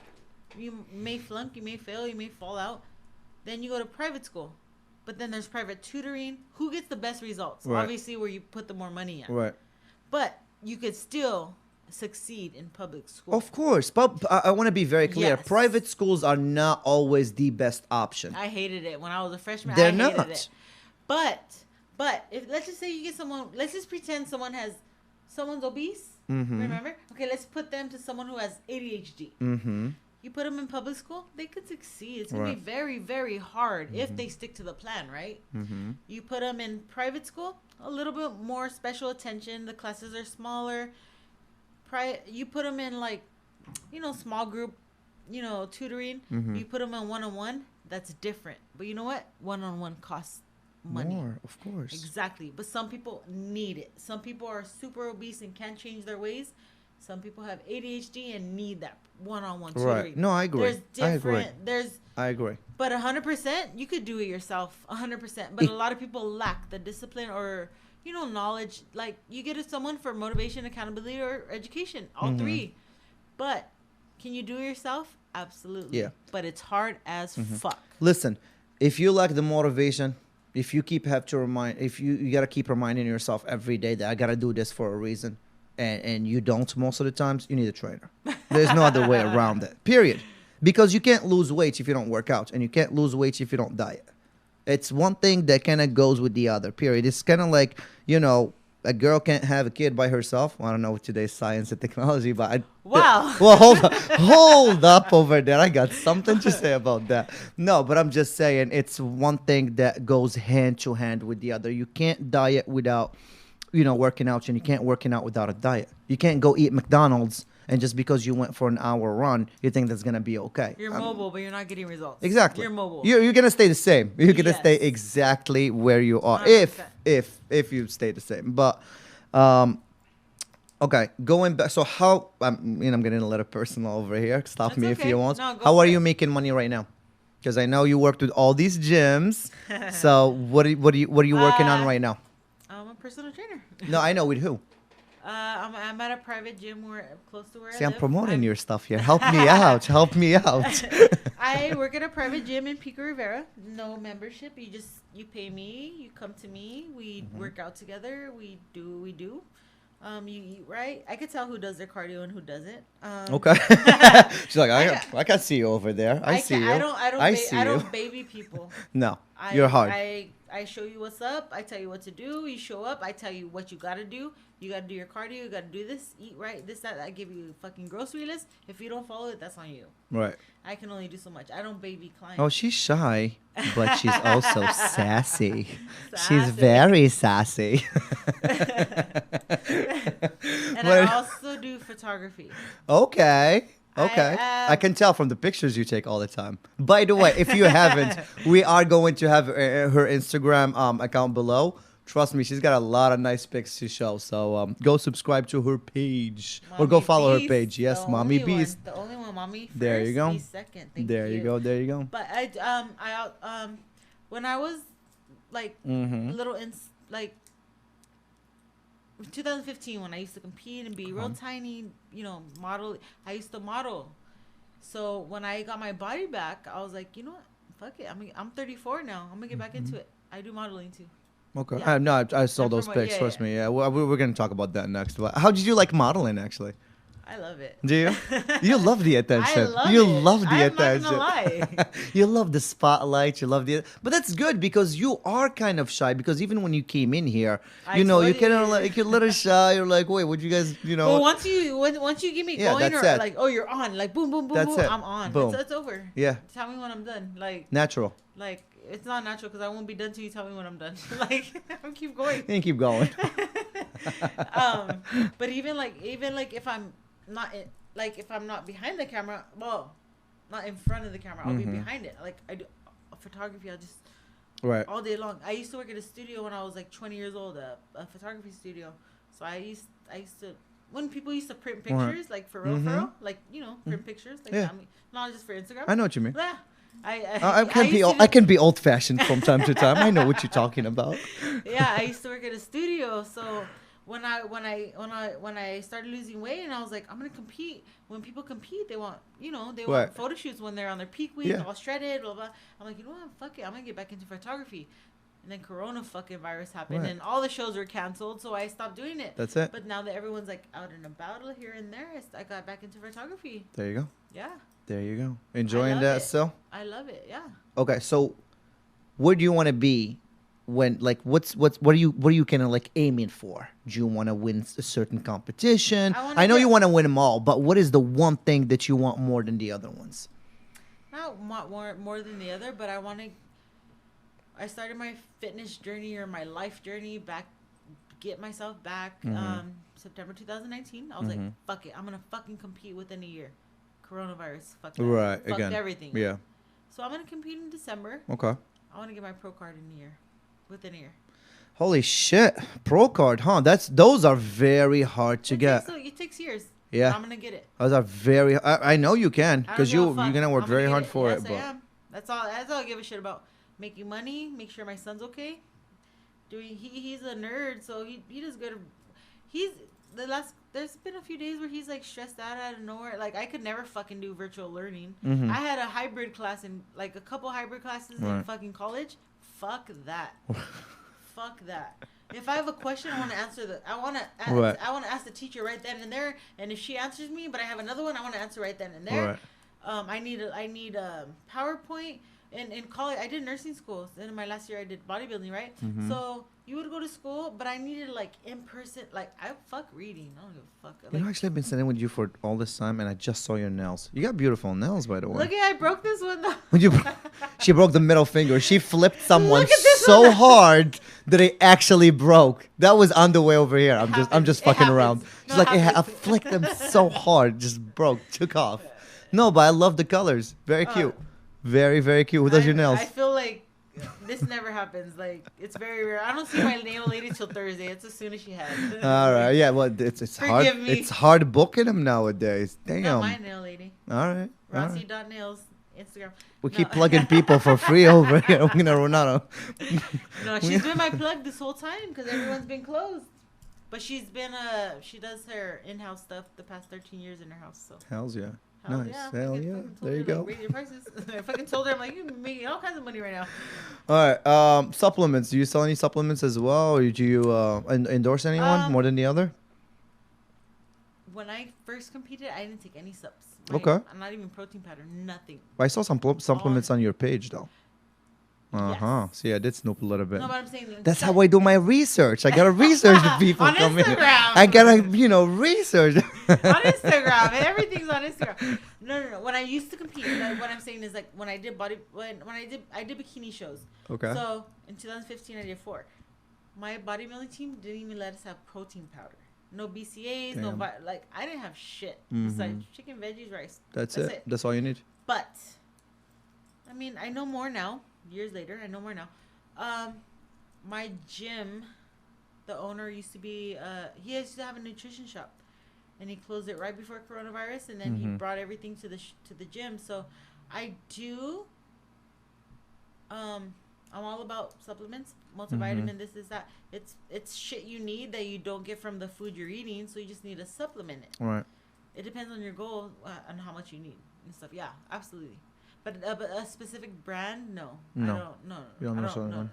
You may flunk, you may fail, you may fall out. Then you go to private school. But then there's private tutoring. Who gets the best results? Right. Obviously, where you put the more money in. Right. But you could still succeed in public school. Of course. But I want to be very clear. Yes. Private schools are not always the best option. I hated it when I was a freshman. They're I hated not. it. But if let's just say you get someone, let's just pretend someone's obese. Remember? Okay, let's put them to someone who has ADHD. You put them in public school, they could succeed. It's going to be very, very hard if they stick to the plan, right? You put them in private school, a little bit more special attention. The classes are smaller. You put them in small group, tutoring. You put them in one-on-one, that's different. But you know what? One-on-one costs money. More, of course. Exactly. But some people need it. Some people are super obese and can't change their ways. Some people have ADHD and need that one-on-one tutoring. Right. No, I agree. I agree. But 100%, you could do it yourself. 100%. But a lot of people lack the discipline or, knowledge. Like, you get someone for motivation, accountability, or education. All three. But can you do it yourself? Absolutely. Yeah. But it's hard as fuck. Listen, if you lack the motivation, if you you got to keep reminding yourself every day that I got to do this for a reason. And you don't most of the times, you need a trainer. There's no other way around it, period. Because you can't lose weight if you don't work out, and you can't lose weight if you don't diet. It's one thing that kind of goes with the other, period. It's kind of like, a girl can't have a kid by herself. Well, I don't know what today's science and technology, but Wow. Well, hold up over there. I got something to say about that. No, but I'm just saying it's one thing that goes hand to hand with the other. You can't diet without working out, and you can't working out without a diet. You can't go eat McDonald's, and just because you went for an hour run, you think that's going to be okay. You're mobile, but you're not getting results. Exactly. You're mobile. You're going to stay the same. You're going to stay exactly where you are 100%. if you stay the same. But, okay, going back. So how, I'm getting a little personal over here. Stop That's me if okay. you want. No, go how for are it. you making money right now? Because I know you worked with all these gyms. So what are you working on right now? I'm a personal trainer. No, I know. With who? I'm at a private gym close to where I See, live. I'm promoting your stuff here. Help me out. Help me out. I work at a private gym in Pico Rivera. No membership. You pay me. You come to me. We work out together. We do what we do. You eat right. I could tell who does their cardio and who doesn't. Okay. She's like, I can see you over there. I see can't- you. I don't baby people. No, I, you're hard. I show you what's up. I tell you what to do. You show up. I tell you what you gotta do. You gotta do your cardio. You gotta do this. Eat right. This, that. I give you a fucking grocery list. If you don't follow it, that's on you. Right. I can only do so much. I don't baby clients. Oh, she's shy, but she's also sassy. She's Sassy. very sassy. And I also do photography. Okay. Okay. I can tell from the pictures you take all the time. By the way, if you haven't, we are going to have her Instagram account below. Trust me, she's got a lot of nice pics to show. So go subscribe to her page or go follow her page. Yes, Mommy Beast. The only one, Mommy first, There you go. Beast second. There you go. There you go. But when I was like little in like 2015, when I used to compete and be real tiny, model. I used to model. So when I got my body back, I was like, you know what? Fuck it. I'm 34 now. I'm gonna get back into it. I do modeling too. Okay. Yeah. No, I saw those pics. Trust me. Yeah, we're gonna talk about that next. But how did you like modeling, actually? I love it. Do you? You love the attention. You love the I'm attention. not gonna lie. You love the spotlight. You love the. But that's good because you are kind of shy. Because even when you came in here, you kind of like you're a little shy. You're like, wait, would you guys, Well, once you give me going, or like, oh, you're on, like boom, boom, boom, That's boom, it. I'm on. Boom. It's over. Yeah. Tell me when I'm done. Like Natural. Like it's not natural because I won't be done till you tell me when I'm done. Like I'm keep going. And keep going. But even like if I'm not if I'm not behind the camera, well, not in front of the camera, I'll be behind it. Like I do photography, I'll just Right. all day long. I used to work at a studio when I was like 20 years old, a photography studio. So I used to when people used to print pictures, like for real, like print pictures, like not just for Instagram. I know what you mean. Yeah. I can be old fashioned from time to time. I know what you're talking about. Yeah, I used to work at a studio, so when I started losing weight and I was like, I'm gonna compete. When people compete, they want want photo shoots when they're on their peak week, all shredded, blah blah. I'm like, you know what, fuck it, I'm gonna get back into photography. And then Corona fucking virus happened, and all the shows were canceled, so I stopped doing it. That's it. But now that everyone's like out and about here and there, I got back into photography. There you go. Yeah. There you go. Enjoying that still? I love it. Yeah. Okay, so where do you want to be when what are you kind of like aiming for? Do you want to win a certain competition? I know you want to win them all, but what is the one thing that you want more than the other ones? Not more than the other, but I started my fitness journey or my life journey get myself back September 2019. I was like, fuck it, I'm gonna fucking compete within a year. Coronavirus, fuck that. Right, fuck again. everything. Yeah. So I'm gonna compete in December. Okay. I want to get my pro card within a year. Holy shit, pro card, huh? Those are very hard to get. It takes years. Yeah. I'm gonna get it. Those are very. I know you can because you're gonna work very hard for it. Yes, But I am. That's all I give a shit about. Making money, make sure my son's okay. He's a nerd, so he does good. There's been a few days where he's like stressed out of nowhere. Like I could never fucking do virtual learning. I had a hybrid class a couple hybrid classes in fucking college. Fuck that. Fuck that. If I have a question, I want to answer I want to ask the teacher right then and there. And if she answers me, but I have another one, I want to answer right then and there. Right. I need a PowerPoint. In college, I did nursing school. Then in my last year, I did bodybuilding, right? So you would go to school, but I needed like in person. Like I fuck reading. I don't give a fuck. Like, actually, I've been sitting with you for all this time, and I just saw your nails. You got beautiful nails, by the way. Look I broke this one though. She broke the middle finger. She flipped someone so hard that it actually broke. That was on the way over here. I'm just fucking around. She's like, I flicked them so hard, just broke, took off. No, but I love the colors. Very cute. Very, very cute. Who does your nails? I feel like this never happens. Like, it's very rare. I don't see my nail lady till Thursday. It's as soon as she has. All right. Yeah, well, it's hard. Forgive me. It's hard booking them nowadays. Damn. Not my nail lady. All right. Rossi.nails, Instagram. We keep plugging people for free over here. We're going to run out of... No, she's been my plug this whole time because everyone's been closed. But she does her in-house stuff the past 13 years in her house. So. Hells yeah. Hell Nice. yeah. Hell yeah. There you go. Raise your prices. I fucking told her, I'm like, you're making all kinds of money right now. All right. Supplements. Do you sell any supplements as well? Or do you endorse anyone more than the other? when I first competed, I didn't take any subs. Okay. I'm not even protein powder, nothing. I saw some supplements on your page though. Yes. See, I did snoop a little bit. No, but I'm saying That's how I do my research. I gotta research the people on come in. Instagram. I gotta, research. On Instagram, everything's on Instagram. No. When I used to compete, like, what I'm saying is like when I did I did bikini shows. Okay. So in 2015, I did 4. My bodybuilding team didn't even let us have protein powder. No BCAAs, Damn. I didn't have shit Mhm. besides chicken, veggies, rice. That's it. That's all you need. But I mean, I know more now. Years later, I know more now. My gym, the owner used to be, he used to have a nutrition shop, and he closed it right before coronavirus, and then he brought everything to the gym. So I do. I'm all about supplements, multivitamin, this, that. It's shit you need that you don't get from the food you're eating, so you just need to supplement it. All right. It depends on your goal and how much you need and stuff. Yeah, absolutely. But a specific brand, no. No. I don't. No. You don't know I don't, something. no.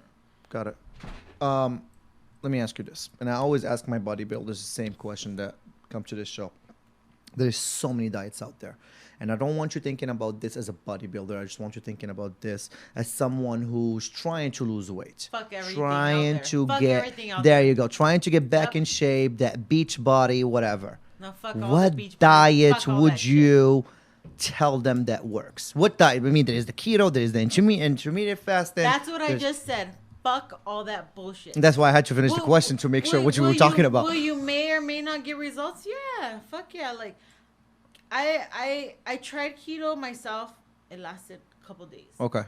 Got it. Let me ask you this, and I always ask my bodybuilders the same question that come to this show. There's so many diets out there, and I don't want you thinking about this as a bodybuilder. I just want you thinking about this as someone who's trying to lose weight. Fuck everything trying out there. to Fuck get everything out there. there. You go. Trying to get back Yep. in shape, that beach body, whatever. No, fuck all the What beach diet fuck all would that you tell them that works? What diet? I mean, there is the keto, there is the intermediate fasting. That's what I there's- just said. Fuck all that bullshit. That's why I had to finish the question to make sure what you were talking about. Will you may or may not get results? Yeah, fuck yeah. Like, I tried keto myself. It lasted a couple days. Okay.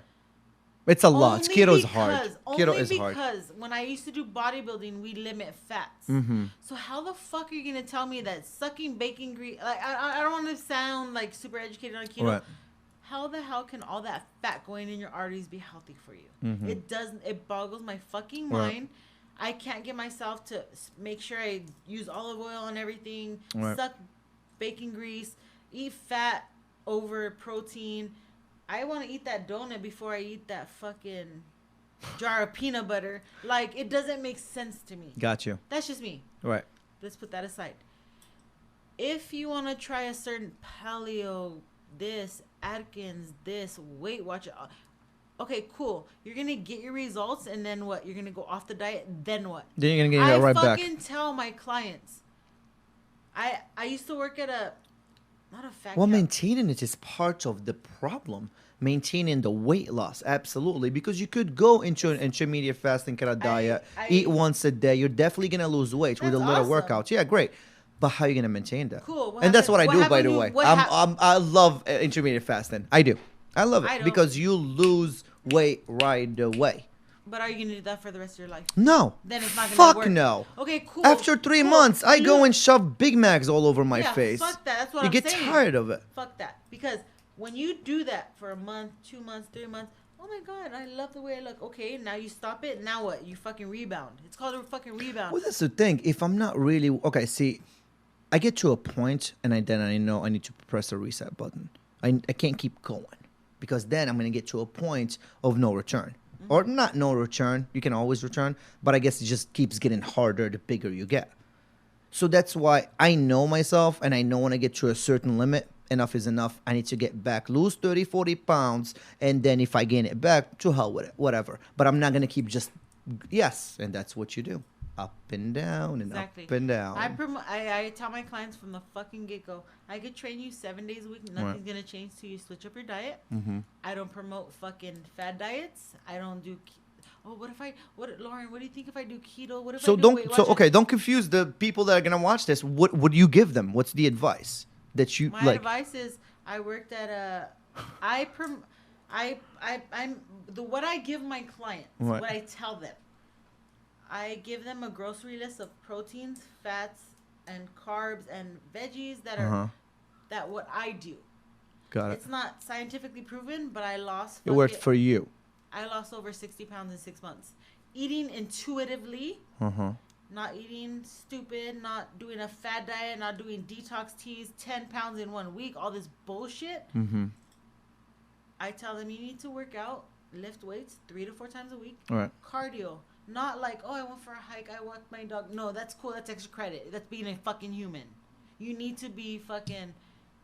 It's a lot. Only Keto is because- hard. Keto is hard. because when I used to do bodybuilding, we limit fats. Mm-hmm. So how the fuck are you gonna tell me that sucking bacon grease? Like I don't want to sound like super educated on keto. Right. How the hell can all that fat going in your arteries be healthy for you? Mhm. It doesn't. It boggles my fucking Right. mind. I can't get myself to make sure I use olive oil on everything. Right. Suck bacon grease. Eat fat over protein. I want to eat that donut before I eat that fucking jar of peanut butter. Like, it doesn't make sense to me. Got you. That's just me. Right. Let's put that aside. If you want to try a certain paleo, this, Atkins, this, Weight Watcher, okay, cool. You're going to get your results, and then what? You're going to go off the diet, then what? Then you're gonna get it right back. I fucking tell my clients. I used to work at not a factory. Well, maintaining it is part of the problem. Maintaining the weight loss, absolutely, because you could go into an intermediate fasting kind of diet, eat once a day. You're definitely gonna lose weight with a That's little awesome. workouts. Yeah, great. But how are you gonna maintain that? Cool. And that's what I do, by the happened way. to- what I love intermediate fasting. I do. I love I it don't. because you lose weight right away. But are you gonna do that for the rest of your life? No. Then it's not gonna Fuck work. no. Okay, cool. After 3 Cool. months, I go Look, and shove Big Macs all over my yeah, face. Fuck that. That's what You I'm get saying. tired of it. Fuck that. Because when you do that for a month, 2 months, 3 months, oh my god, I love the way I look. Okay, now you stop it. Now what? You fucking rebound. It's called a fucking rebound. Well, that's the thing. If I'm not really okay, see, I get to a point, and then I know I need to press a reset button. I can't keep going because then I'm gonna get to a point of no return, or not no return. You can always return, but I guess it just keeps getting harder the bigger you get. So that's why I know myself, and I know when I get to a certain limit, enough is enough. I need to get back, lose 30, 40 pounds, and then if I gain it back, to hell with it, whatever. But I'm not gonna keep just yes, and that's what you do. Up and down and Exactly. up and down. I tell my clients from the fucking get-go, I could train you 7 days a week. Nothing's going to change till you switch up your diet. Mm-hmm. I don't promote fucking fad diets. I don't do... Lauren, what do you think if I do keto? What if So I do don't Weight so Watchers? okay, don't confuse the people that are gonna watch this. What would you give them? What's the advice that you My like? advice is I worked at a... What I give my clients, Right. what I tell them, I give them a grocery list of proteins, fats, and carbs and veggies that Uh-huh. are that what I do. Got it. It's not scientifically proven, but I lost. It worked for you. I lost over 60 pounds in 6 months. Eating intuitively, Uh-huh. not eating stupid, not doing a fad diet, not doing detox teas, 10 pounds in 1 week, all this bullshit. Mm-hmm. I tell them you need to work out, lift weights 3 to 4 times a week. All right. Cardio. Not like, oh, I went for a hike, I walked my dog. No, that's cool. That's extra credit. That's being a fucking human. You need to be fucking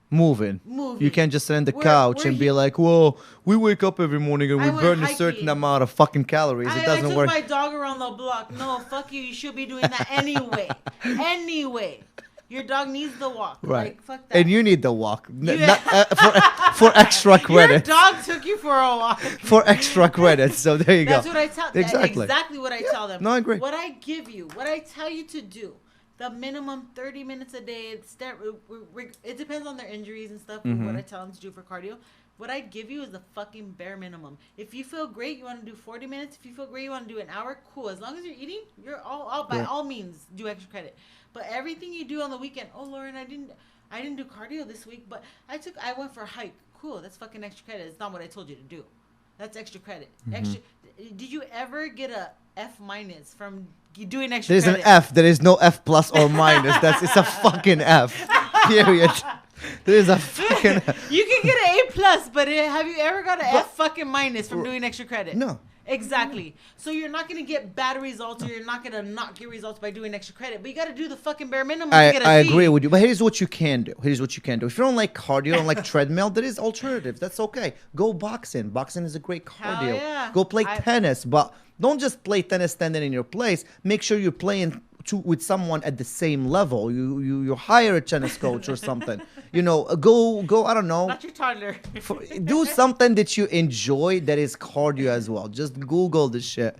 moving. You can't just sit on the couch and be like, "Whoa, we wake up every morning and we burn a certain amount of fucking calories." It doesn't work. I took my dog around the block. No, fuck you. You should be doing that anyway. Anyway. Your dog needs the walk. Right. Like, fuck that. And you need the walk. For extra credit. Your dog took you for a walk. For extra credit. So there you go. That's what I tell them. Exactly what I tell them. No, I agree. What I give you, what I tell you to do, the minimum 30 minutes a day. It depends on their injuries and stuff. What I tell them to do for cardio. What I give you is the fucking bare minimum. If you feel great, you want to do 40 minutes. If you feel great, you want to do an hour. Cool. As long as you're eating, you're by all means do extra credit. But everything you do on the weekend, oh Lauren, I didn't do cardio this week, but I went for a hike. Cool. That's fucking extra credit. It's not what I told you to do. That's extra credit. Extra. Did you ever get a F minus from doing extra There's credit? an F. There is no F plus or minus. It's a fucking F. Period. There's a fucking F. You can get an A plus, but have you ever got an F fucking minus from doing extra credit? No. Exactly. So you're not going to get bad results, or you're not going to not get results by doing extra credit. But you got to do the fucking bare minimum to get a I C. agree with you. But here's what you can do. If you don't like cardio, don't like treadmill, there is alternatives. That's okay. Go boxing. Boxing is a great cardio. Yeah. Go play tennis. But don't just play tennis standing in your place. Make sure you're playing with someone at the same level. You hire a tennis coach or something. Go. I don't know. Not your toddler. Do something that you enjoy that is cardio as well. Just Google the shit,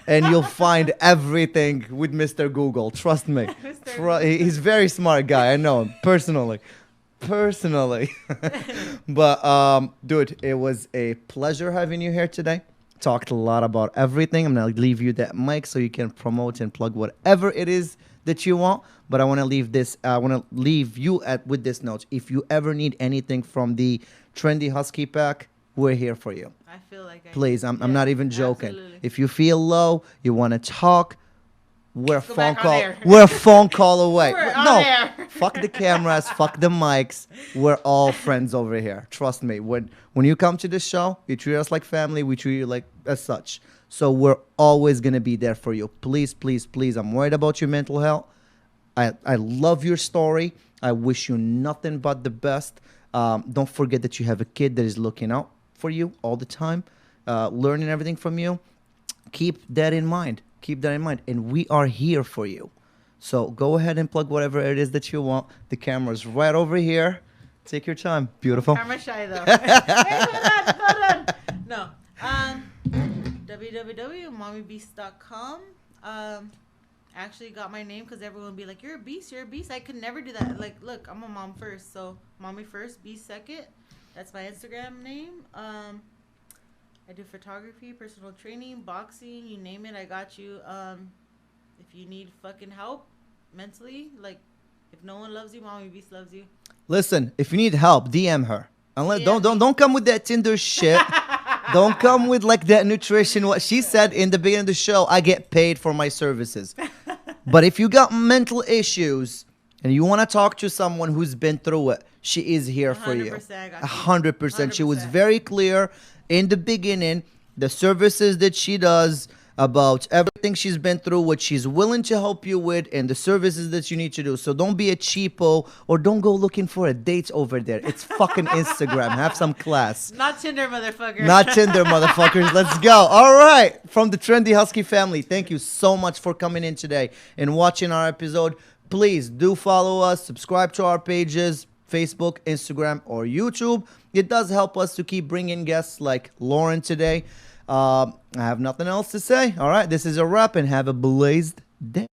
and you'll find everything with Mr. Google. Trust me. He's a very smart guy. I know him personally. But dude, it was a pleasure having you here today. Talked a lot about everything. I'm gonna leave you that mic so you can promote and plug whatever it is that you want. But I want to leave this. I want to leave you with this note. If you ever need anything from the Trendy Husky pack, we're here for you. I feel like Please, I'm not even joking. Absolutely. If you feel low, you want to talk, we're a Go phone back on call. air. We're a phone call away. We're on No, air. fuck the cameras, fuck the mics. We're all friends over here. Trust me. When you come to the show, you treat us like family. We treat you like as such. So we're always gonna be there for you. Please, please, please. I'm worried about your mental health. I love your story. I wish you nothing but the best. Don't forget that you have a kid that is looking out for you all the time, learning everything from you. Keep that in mind. And we are here for you. So go ahead and plug whatever it is that you want. The camera's right over here. Take your time. Beautiful. Camera shy though. Hey, hold on. No. www.mommybeast.com. I actually got my name because everyone would be like, you're a beast. I could never do that. Like, look, I'm a mom first. So mommy first, beast second. That's my Instagram name. I do photography, personal training, boxing, you name it, I got you. If you need fucking help mentally, like, if no one loves you, Mommy Beast loves you. Listen, if you need help, DM her. Don't come with that Tinder shit. Don't come with like that nutrition. What she said in the beginning of the show, I get paid for my services. But if you got mental issues and you want to talk to someone who's been through it, she is here for you. 100%. She was very clear in the beginning, the services that she does, about everything she's been through, what she's willing to help you with, and the services that you need to do. So don't be a cheapo, or don't go looking for a date over there. It's fucking Instagram. Have some class. Not Tinder, motherfucker. Not Tinder, motherfuckers. Let's go. All right. From the Trendy Husky family, thank you so much for coming in today and watching our episode. Please do follow us, subscribe to our pages, Facebook, Instagram, or YouTube. It does help us to keep bringing guests like Lauren today. I have nothing else to say. All right, this is a wrap, and have a blazed day.